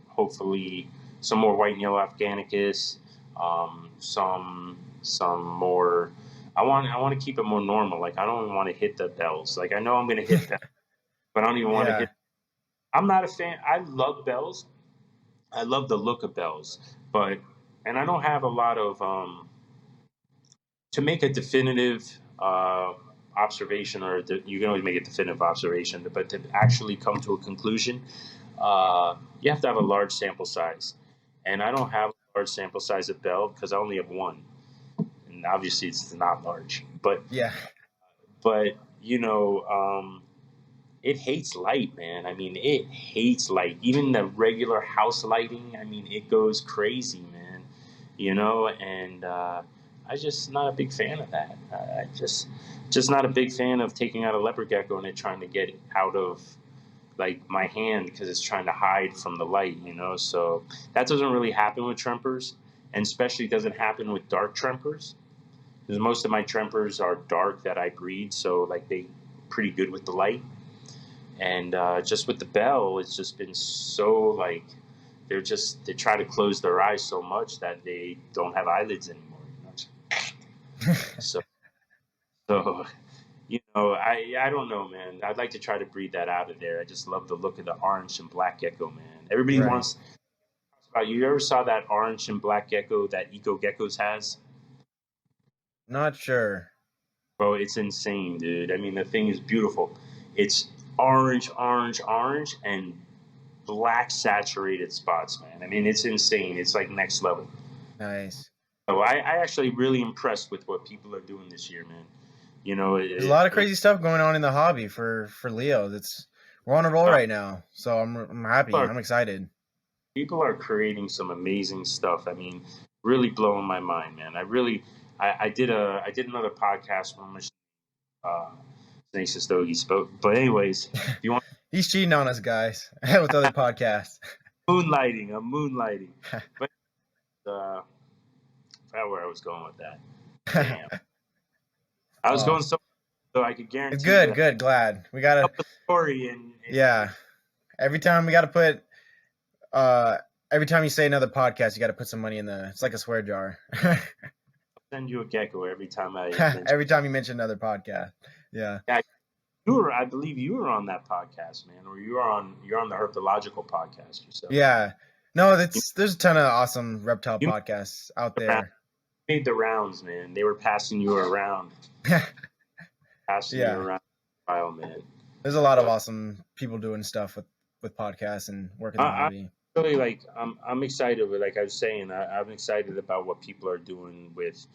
hopefully some more white and yellow Afghanicus, some more. I want to keep it more normal. Like I don't even want to hit the bells. Like I know I'm going to hit them, but I don't even want to hit. I'm not a fan. I love bells. I love the look of bells, and I don't have a lot of to make a definitive. Observation, or you can always make a definitive observation, but to actually come to a conclusion, you have to have a large sample size. And I don't have a large sample size of Bell because I only have one. And and obviously it's not large, but Yeah. you know, it hates light, man. I mean, it hates light. Even the regular house lighting, I mean, it goes crazy, man. You know, and I just not a big fan of that. I just not a big fan of taking out a leopard gecko and it trying to get out of like my hand because it's trying to hide from the light, you know. So that doesn't really happen with trempers, and especially doesn't happen with dark trempers because most of my trempers are dark that I breed, so like they pretty good with the light. And just with the bell, it's just been so like they try to close their eyes so much that they don't have eyelids anymore. You know? So you know, I don't know, man. I'd like to try to breed that out of there. I just love the look of the orange and black gecko, man. Everybody Right. wants about you ever saw that orange and black gecko that Eco Geckos has? Not sure. Bro, it's insane, dude. I mean, the thing is beautiful. It's orange, orange, orange, and black saturated spots, man. I mean, it's insane. It's like next level. Nice. So I actually really impressed with what people are doing this year, man. You know, There's a lot of crazy stuff going on in the hobby for Leos. We're on a roll right now, so I'm happy. I'm excited. People are creating some amazing stuff. I mean, really blowing my mind, man. I did another podcast from Snake Stogie spoke. But anyways, if you want He's cheating on us, guys, with other podcasts. I'm moonlighting. But I forgot where I was going with that. Damn. I was going so I could guarantee. It's good, good. Glad we got a story and yeah. Every time we got to put. Every time you say another podcast, you got to put some money in the. It's like a swear jar. I'll send you a gecko every time every time you mention another podcast. Yeah. I believe you were on that podcast, man, or you're on the herpetoculture podcast yourself. Yeah. No, there's a ton of awesome reptile podcasts out there. Made the rounds, man. They were passing you around. Passing you around, man. There's a lot of awesome people doing stuff with podcasts and working the hobby. Really, like I'm excited. Like I was saying, I'm excited about what people are doing with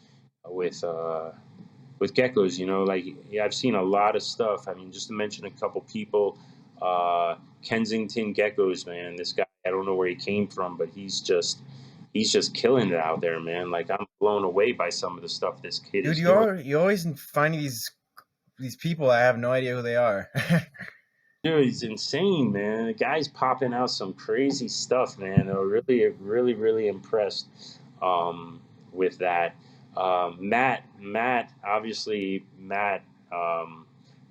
geckos. You know, like I've seen a lot of stuff. I mean, just to mention a couple people, Kensington Geckos, man. This guy, I don't know where he came from, but he's just killing it out there, man. Like I'm blown away by some of the stuff this kid is doing. You always finding these people. I have no idea who they are. Dude, he's insane, man. The guy's popping out some crazy stuff, man. I'm really impressed with that. Matt, obviously Matt from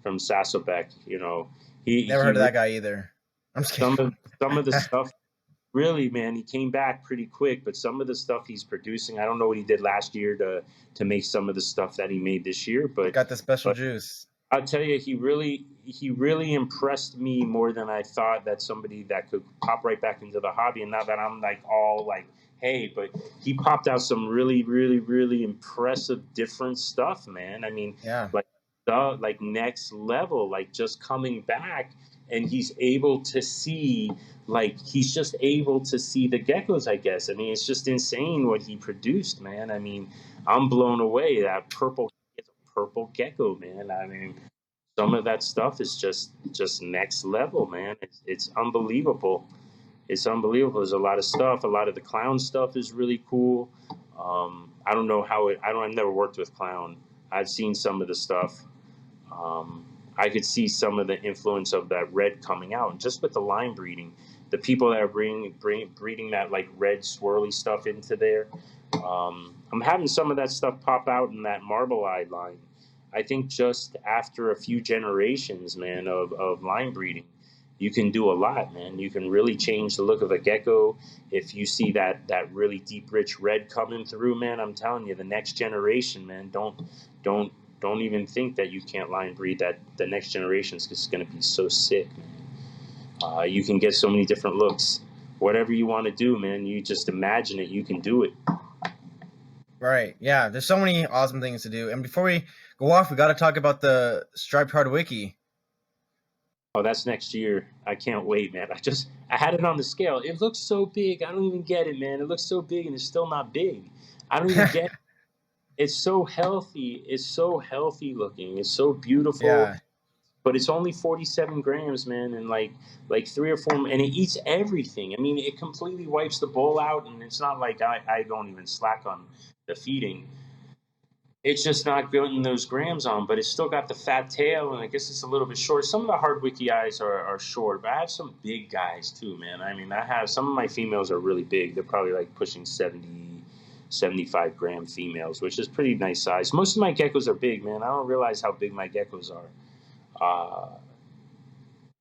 Sasselbeck, you know, he never heard of that guy either. I'm just kidding. Some of the stuff, really, man, he came back pretty quick. But some of the stuff he's producing, I don't know what he did last year to make some of the stuff that he made this year. But got the special juice. I'll tell you, he really impressed me more than I thought that somebody that could pop right back into the hobby. And now that I'm like all like, hey, but he popped out some really impressive different stuff, man. I mean, like next level, like just coming back, and he's able to see, like he's just able to see the geckos, I guess. I mean, it's just insane what he produced, man. I mean, I'm blown away. That purple gecko, man. I mean, some of that stuff is just next level, man. It's unbelievable. It's unbelievable. There's a lot of stuff. A lot of the clown stuff is really cool. I don't know how I've never worked with clown. I've seen some of the stuff. I could see some of the influence of that red coming out, and just with the line breeding, the people that are breeding that like red swirly stuff into there. I'm having some of that stuff pop out in that marble-eyed line. I think just after a few generations, man, of line breeding, you can do a lot, man. You can really change the look of a gecko. If you see that really deep, rich red coming through, man, I'm telling you, the next generation, man, don't even think that you can't line breed. That the next generation is just going to be so sick, man. You can get so many different looks. Whatever you want to do, man, you just imagine it. You can do it. Right. Yeah. There's so many awesome things to do. And before we go off, we got to talk about the Striped Hard Wiki. Oh, that's next year. I can't wait, man. I had it on the scale. It looks so big. I don't even get it, man. It looks so big and it's still not big. I don't even get it. it's so healthy. It's so healthy looking. It's so beautiful. Yeah. But it's only 47 grams, man, and like 3 or 4, and it eats everything. I mean, it completely wipes the bowl out, and it's not like I don't even slack on the feeding. It's just not getting those grams on, but it's still got the fat tail, and I guess it's a little bit short. Some of the hard wiki eyes are short, but I have some big guys too, man. I mean, I have some of my females are really big. They're probably like pushing 70, 75 gram females, which is pretty nice size. Most of my geckos are big, man. I don't realize how big my geckos are.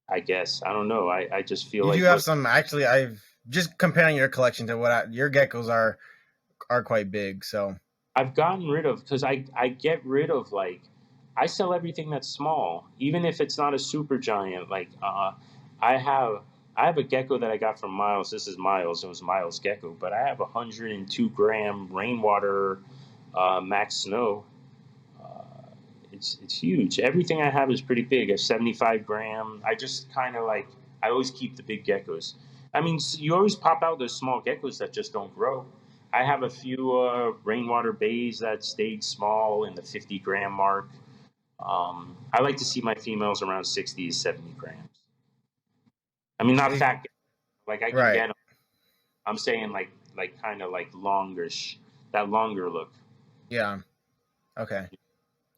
I guess I don't know. I just feel You do like have some. Actually, I've just comparing your collection to your geckos are quite big. So I've gotten rid of, because I get rid of, like, I sell everything that's small, even if it's not a super giant. Like I have I have a gecko that I got from Miles. This is Miles. It was Miles Gecko, but I have 102 gram rainwater max snow. Uh, it's huge. Everything I have is pretty big. A 75 gram. I just kind of like, I always keep the big geckos. I mean, you always pop out those small geckos that just don't grow. I have a few rainwater bays that stayed small in the 50 gram mark. I like to see my females around 60 to 70 grams. I mean, not fat, like I can right. get them. I'm saying like kind of like longish, that longer look. Yeah. Okay.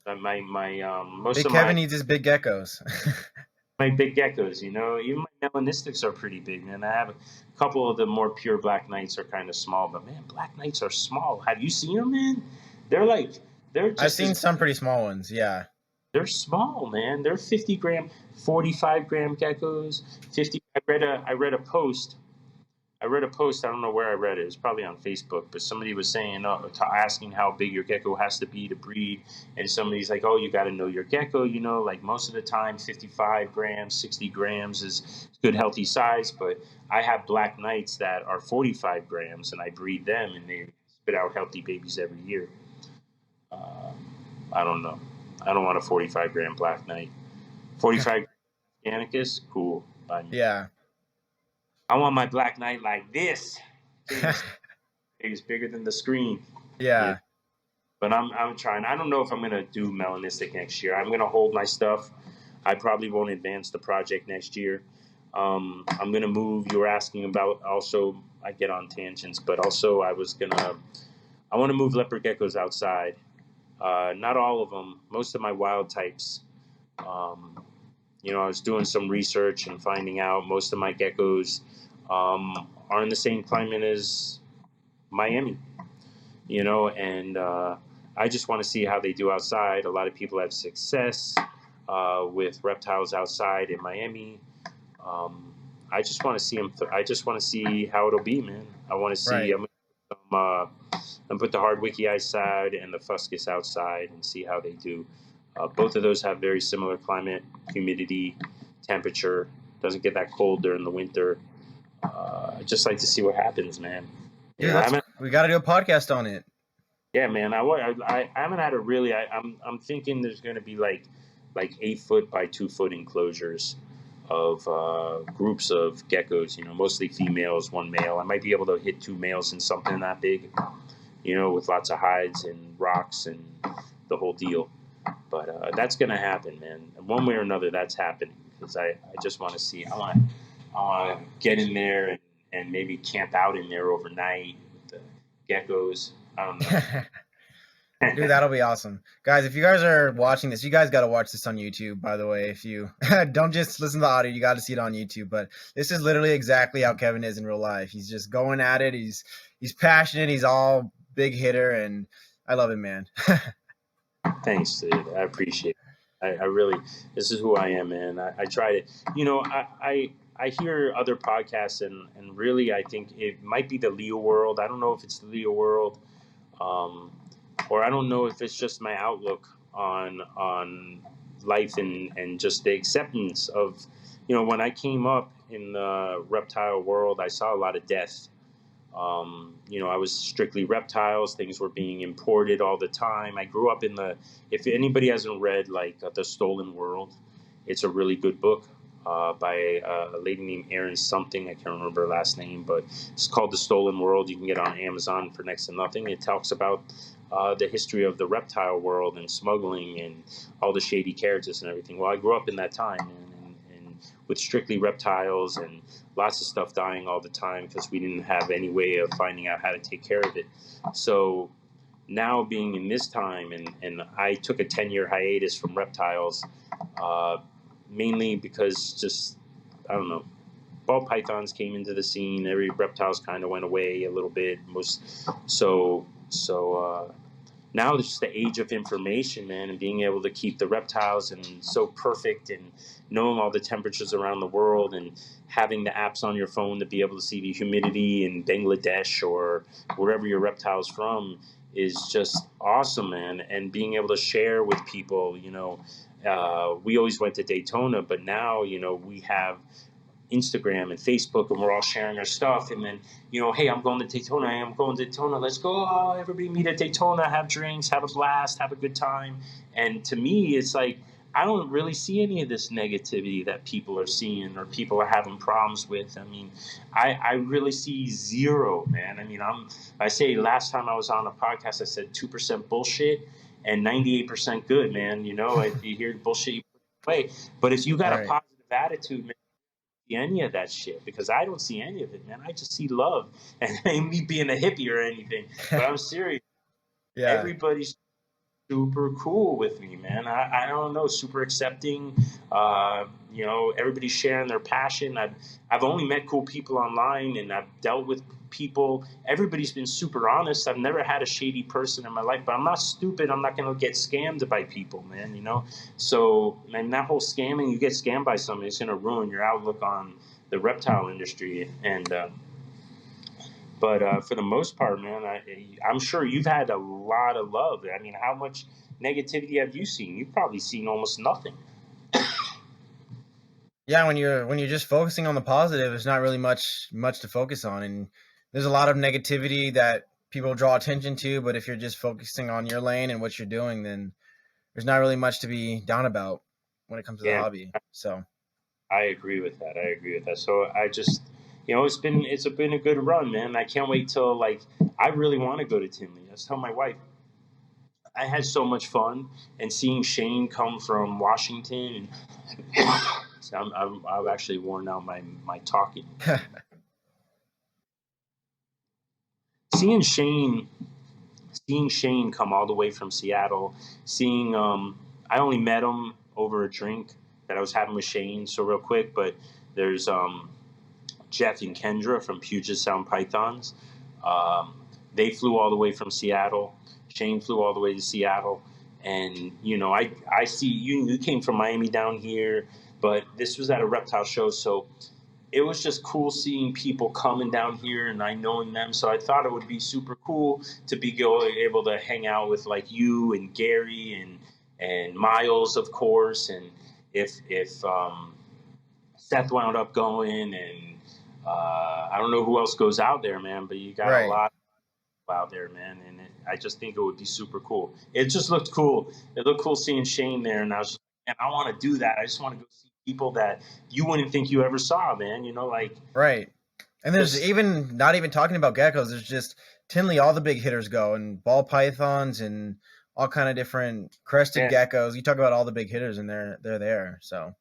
My most Big of Kevin needs his big geckos. my big geckos, even my melanistics are pretty big, man. I have a couple of the more pure black knights are kind of small, but man, black knights are small. Have you seen them, man? They're like, they're I've just seen some pretty small ones. Yeah. they're small, man. They're 50 gram, 45 gram geckos. 50. I read a post. I don't know where I read it. It was probably on Facebook, but somebody was saying, asking how big your gecko has to be to breed, and somebody's like, "Oh, you got to know your gecko." Like most of the time, 55 grams, 60 grams is good, healthy size. But I have black knights that are 45 grams, and I breed them, and they spit out healthy babies every year. I don't know. I don't want a 45 gram black knight. 45 Gannicus, cool. Yeah. I want my black knight like this. It's bigger than the screen. Yeah. Yeah. But I'm trying. I don't know if I'm gonna do melanistic next year. I'm gonna hold my stuff. I probably won't advance the project next year. I'm gonna move. You were asking about also. I get on tangents, but also I want to move leopard geckos outside. Not all of them. Most of my wild types. Um, I was doing some research and finding out most of my geckos are in the same climate as Miami. And I just want to see how they do outside. A lot of people have success with reptiles outside in Miami. I just want to see them. I just want to see how it'll be, man. I want to see. Right. I'm put the hard wiki outside and the fuscus outside and see how they do. Both of those have very similar climate, humidity, temperature. Doesn't get that cold during the winter. I just like to see what happens, man. Dude, I we got to do a podcast on it. Yeah, man. I haven't had a really. I'm thinking there's going to be like 8 foot by 2 foot enclosures of groups of geckos. Mostly females, one male. I might be able to hit 2 males in something that big. With lots of hides and rocks and the whole deal. But that's going to happen, man. One way or another, that's happening because I just want to see. I want to get in there and maybe camp out in there overnight with the geckos. I don't know. Dude, that'll be awesome. Guys, if you guys are watching this, you guys got to watch this on YouTube, by the way. If you don't just listen to the audio, you got to see it on YouTube. But this is literally exactly how Kevin is in real life. He's just going at it. He's passionate. He's all big hitter, and I love him, man. Thanks, dude. I appreciate it. I really, this is who I am, man. I try to, I hear other podcasts and really I think it might be the Leo world. I don't know if it's the Leo world. Or I don't know if it's just my outlook on life and just the acceptance of, when I came up in the reptile world, I saw a lot of death. I was strictly reptiles. Things were being imported all the time. I grew up if anybody hasn't read The Stolen World, it's a really good book. by a lady named Erin something. I can't remember her last name, but it's called The Stolen World. You can get it on Amazon for next to nothing. It talks about the history of the reptile world and smuggling and all the shady characters and everything. Well, I grew up in that time, and with strictly reptiles and lots of stuff dying all the time because we didn't have any way of finding out how to take care of it. So now being in this time, and I took a 10-year hiatus from reptiles, mainly because just, I don't know, ball pythons came into the scene. Every reptiles kind of went away a little bit. Now it's just the age of information, man, and being able to keep the reptiles and so perfect and knowing all the temperatures around the world and having the apps on your phone to be able to see the humidity in Bangladesh or wherever your reptile's from is just awesome, man. And being able to share with people, we always went to Daytona, but now, we have Instagram and Facebook, and we're all sharing our stuff. And then, hey, I'm going to Daytona. I'm going to Daytona. Let's go. Oh, everybody meet at Daytona, have drinks, have a blast, have a good time. And to me, it's like, I don't really see any of this negativity that people are seeing or people are having problems with. I mean, I really see zero, man. I mean, I say last time I was on a podcast, I said 2% bullshit and 98% good, man. You hear bullshit, you put it away. But if you got a positive attitude, man, any of that shit, because I don't see any of it, man. I just see love, and ain't me being a hippie or anything, but I'm serious. Yeah. Everybody's super cool with me, man. I don't know, super accepting. Everybody's sharing their passion. I've only met cool people online, and I've dealt with people. Everybody's been super honest. I've never had a shady person in my life, but I'm not stupid. I'm not going to get scammed by people, man. So, and that whole scamming, you get scammed by somebody, it's going to ruin your outlook on the reptile industry. And But for the most part, man, I'm sure you've had a lot of love. I mean, how much negativity have you seen? You've probably seen almost nothing. Yeah, when you're just focusing on the positive, there's not really much to focus on, and there's a lot of negativity that people draw attention to. But if you're just focusing on your lane and what you're doing, then there's not really much to be down about when it comes to the hobby. So I agree with that. So I just, it's been a good run, man. I can't wait till I really want to go to Tinley. I was telling my wife, I had so much fun, and seeing Shane come from Washington, and so I've actually worn out my talking. seeing Shane come all the way from Seattle, I only met him over a drink that I was having with Shane. So real quick, but there's Jeff and Kendra from Puget Sound Pythons. They flew all the way from Seattle. Shane flew all the way to Seattle. And, I see you came from Miami down here, but this was at a reptile show. So it was just cool seeing people coming down here and I knowing them. So I thought it would be super cool to be able to hang out with like you and Gary and Miles, of course. And if Seth wound up going, and I don't know who else goes out there, man, but you got a lot out there, man. And I just think it would be super cool. It just looked cool. It looked cool seeing Shane there. And I was just, man, I want to do that. I just want to go see people that you wouldn't think you ever saw, man. Right. And there's even not even talking about geckos. There's just Tinley, all the big hitters go, and ball pythons and all kind of different crested geckos. You talk about all the big hitters, and they're there. So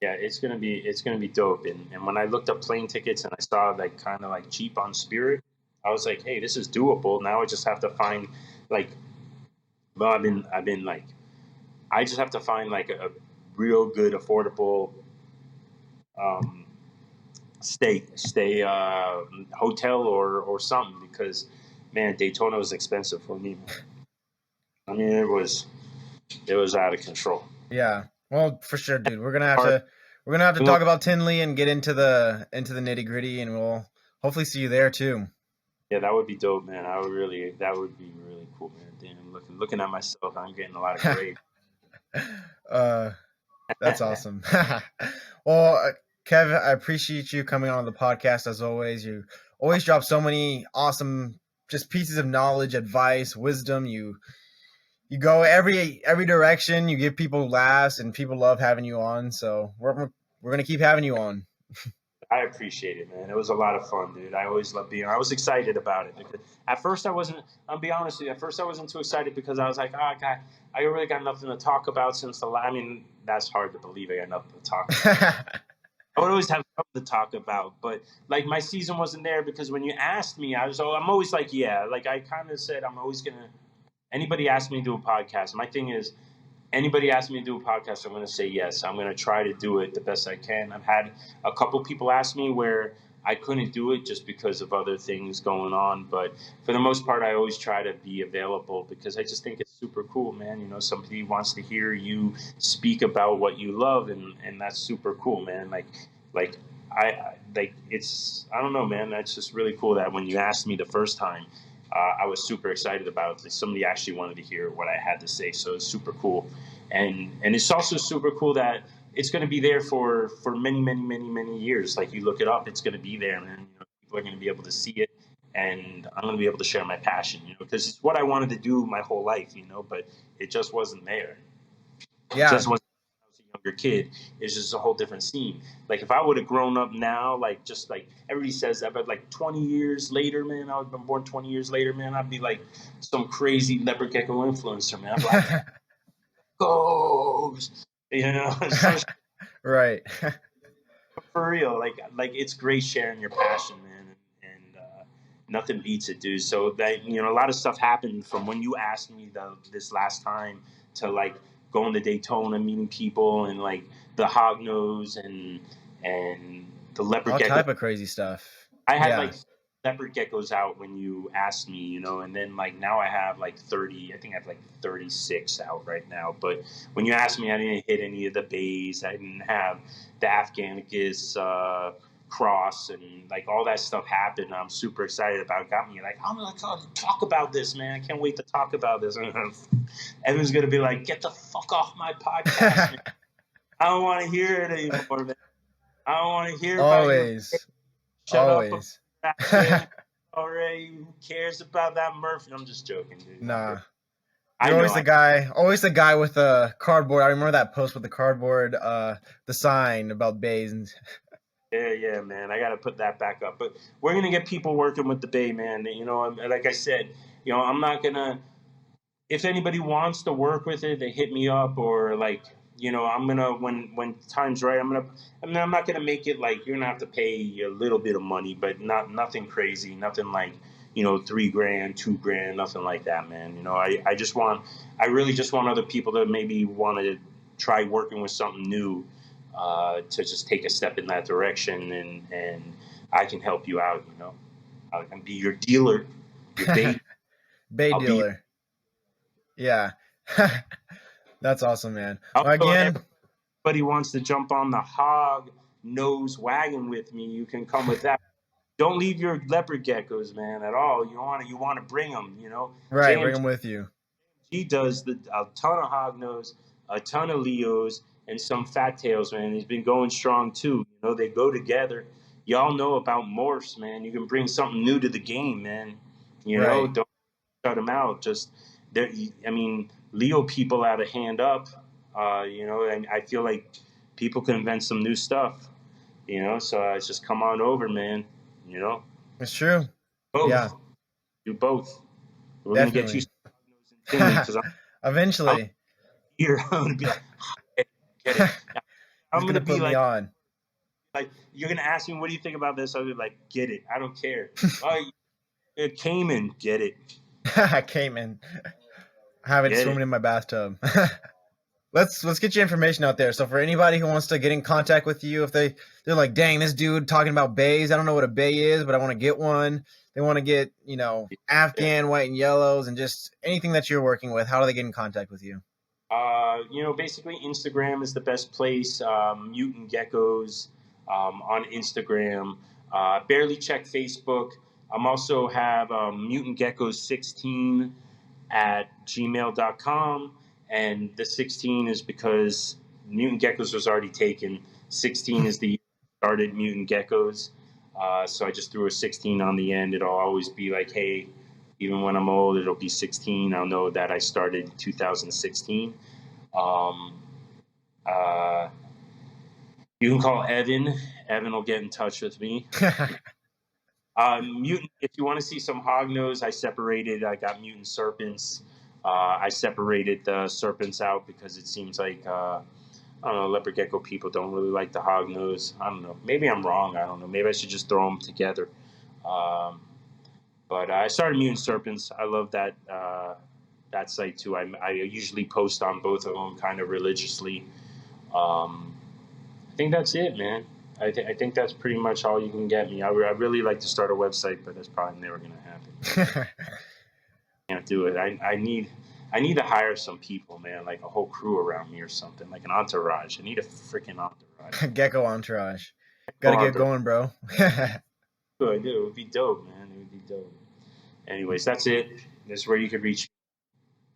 yeah, it's gonna be dope. And when I looked up plane tickets and I saw kind of cheap on Spirit, I was like, hey, this is doable. Now I just have to find I just have to find a real good affordable stay hotel or something, because man, Daytona was expensive for me. I mean, it was out of control. Yeah, well, for sure, dude. We're gonna have to talk about Tinley and get into the nitty gritty, and we'll hopefully see you there too. Yeah, that would be dope, man. That would be really cool, man. Damn, looking at myself, I'm getting a lot of grade. That's awesome. Well, Kev, I appreciate you coming on the podcast as always. You always drop so many awesome just pieces of knowledge, advice, wisdom. You go every direction. You give people laughs, and people love having you on. So we're we're gonna keep having you on. I appreciate it, man. It was a lot of fun, dude. I always love being. I was excited about it because at first I wasn't. I'll be honest with you. At first I wasn't too excited because I was like, oh, God, I really got nothing to talk about since the. I mean, that's hard to believe. I got nothing to talk about. I would always have something to talk about, but like my season wasn't there because when you asked me, I'm always like, yeah. Like I kind of said, I'm always gonna. Anybody asked me to do a podcast. My thing is, anybody ask me to do a podcast, I'm going to say yes. I'm going to try to do it the best I can. I've had a couple people ask me where I couldn't do it just because of other things going on. But for the most part, I always try to be available because I just think it's super cool, man. You know, somebody wants to hear you speak about what you love, and that's super cool, man. Like it's, I don't know, man. That's just really cool that when you asked me the first time, I was super excited about it. Somebody actually wanted to hear what I had to say, so it's super cool. And it's also super cool that it's going to be there for many years. Like you look it up, it's going to be there, man. You know, people are going to be able to see it, and I'm going to be able to share my passion. You know, because it's what I wanted to do my whole life. You know, but it just wasn't there. Yeah. It just wasn't. Younger kid, is just a whole different scene. Like if I would have grown up now, like just like everybody says that, but like 20 years later, man, I would have been born 20 years later, man, I'd be like some crazy leopard gecko influencer, man. I'm like, goes, you know, right. for real. Like it's great sharing your passion, man, and nothing beats it, dude. So that, you know, a lot of stuff happened from when you asked me this last time to like going to Daytona, meeting people, and like the hognose and the leopard gecko. All type of crazy stuff. I had like leopard geckos out when you asked me, you know, and then like now I have like 30. I think I have like 36 out right now. But when you asked me, I didn't hit any of the bays. I didn't have the Afghanicus cross, and like all that stuff happened. I'm super excited about it. Got me like, I'm gonna talk about this, man. I can't wait to talk about this. Evan's gonna be like, get the fuck off my podcast, man. I don't want to hear it anymore, man. I don't want to hear always. About Shut always. Up. That already. Who cares about that Murphy? I'm just joking, dude. Nah. You're always the guy with the cardboard. I remember that post with the cardboard, the sign about bays. And yeah, man. I got to put that back up. But we're going to get people working with the bay, man. You know, like I said, you know, I'm not going to, if anybody wants to work with it, they hit me up, or like, you know, I'm going to, when time's right, I'm not going to make it like you're going to have to pay a little bit of money, but nothing crazy, nothing like, you know, $3,000, $2,000, nothing like that, man. You know, I really just want other people to maybe want to try working with something new, to just take a step in that direction, and I can help you out, you know. I can be your dealer, your bait. bay dealer. Yeah. That's awesome, man. Again, everybody wants to jump on the hog nose wagon with me. You can come with that. Don't leave your leopard geckos, man, at all. You want to bring them, you know. Right, bring them with you. He does a ton of hognose, a ton of Leos, and some fat tails, man. He's been going strong too. You know, they go together. Y'all know about morphs, man. You can bring something new to the game, man. You know, don't shut them out. Just there. I mean, Leo people out of hand up. You know, and I feel like people can invent some new stuff. You know, so it's just come on over, man. You know, it's true. Both. Yeah, do both. We're gonna get you eventually. I'm gonna be like, get it. I'm gonna be like, on. Like you're gonna ask me, what do you think about this? I'll be like, get it. I don't care. Cayman, get it. Cayman. I have it swimming in my bathtub. Let's get your information out there. So for anybody who wants to get in contact with you, if they're like, dang, this dude talking about bays, I don't know what a bay is, but I want to get one. They want to get, you know, Afghan white and yellows, and just anything that you're working with. How do they get in contact with you? You know, basically Instagram is the best place. Mutant Geckos on Instagram. Barely check Facebook. I'm also have Mutant Geckos 16 at gmail.com. And the 16 is because Mutant Geckos was already taken. 16 is the year I started Mutant Geckos. So I just threw a 16 on the end. It'll always be like, hey, even when I'm old, it'll be 16. I'll know that I started in 2016. You can call Evan. Evan will get in touch with me. Mutant, if you want to see some hognose, I got mutant serpents. I separated the serpents out because it seems like, I don't know, leopard gecko people don't really like the hognose. I don't know. Maybe I'm wrong. I don't know. Maybe I should just throw them together. But I started mutant serpents. I love that site too. I usually post on both of them kind of religiously. I think that's it, man. I think that's pretty much all you can get me. I really like to start a website, but that's probably never going to happen. Can't do it. I need to hire some people, man, like a whole crew around me or something, like an entourage. I need a freaking entourage. Gecko entourage. Gotta get going, bro. I do. It would be dope, man. It would be dope. Anyways, that's it. This is where you could reach.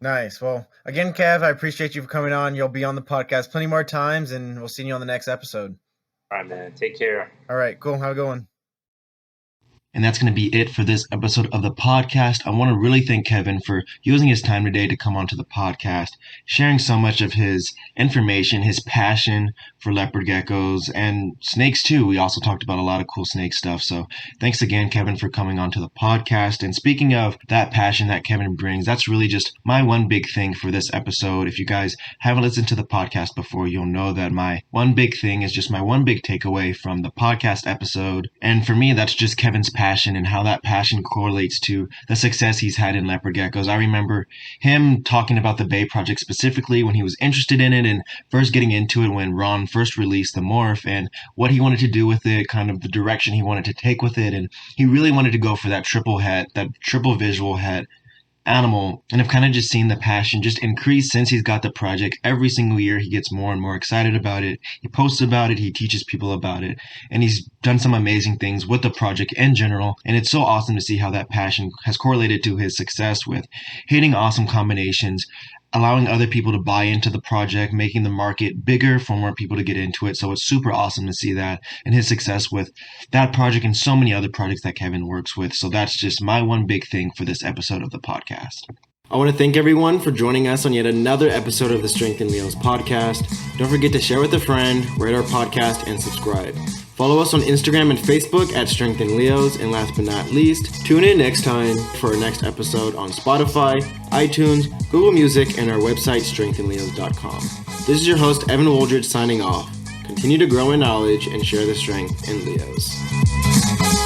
Nice. Well, again, Kev, I appreciate you for coming on. You'll be on the podcast plenty more times, and we'll see you on the next episode. All right, man. Take care. All right, cool. Have a good one. And that's going to be it for this episode of the podcast. I want to really thank Kevin for using his time today to come onto the podcast, sharing so much of his information, his passion for leopard geckos and snakes too. We also talked about a lot of cool snake stuff. So thanks again, Kevin, for coming onto the podcast. And speaking of that passion that Kevin brings, that's really just my one big thing for this episode. If you guys haven't listened to the podcast before, you'll know that my one big thing is just my one big takeaway from the podcast episode. And for me, that's just Kevin's passion and how that passion correlates to the success he's had in leopard geckos. I remember him talking about the Bay Project specifically when he was interested in it and first getting into it when Ron first released the morph and what he wanted to do with it, kind of the direction he wanted to take with it. And he really wanted to go for that triple het, that triple visual het animal, and I've kind of just seen the passion just increase since he's got the project. Every single year he gets more and more excited about it. He posts about it, he teaches people about it, and he's done some amazing things with the project in general. And it's so awesome to see how that passion has correlated to his success with hitting awesome combinations, allowing other people to buy into the project, making the market bigger for more people to get into it. So it's super awesome to see that and his success with that project and so many other projects that Kevin works with. So that's just my one big thing for this episode of the podcast. I want to thank everyone for joining us on yet another episode of the Strength in Leos podcast. Don't forget to share with a friend, rate our podcast, and subscribe. Follow us on Instagram and Facebook at Strength in Leos. And last but not least, tune in next time for our next episode on Spotify, iTunes, Google Music, and our website, strengthinleos.com. This is your host, Evan Woldridge, signing off. Continue to grow in knowledge and share the strength in Leos.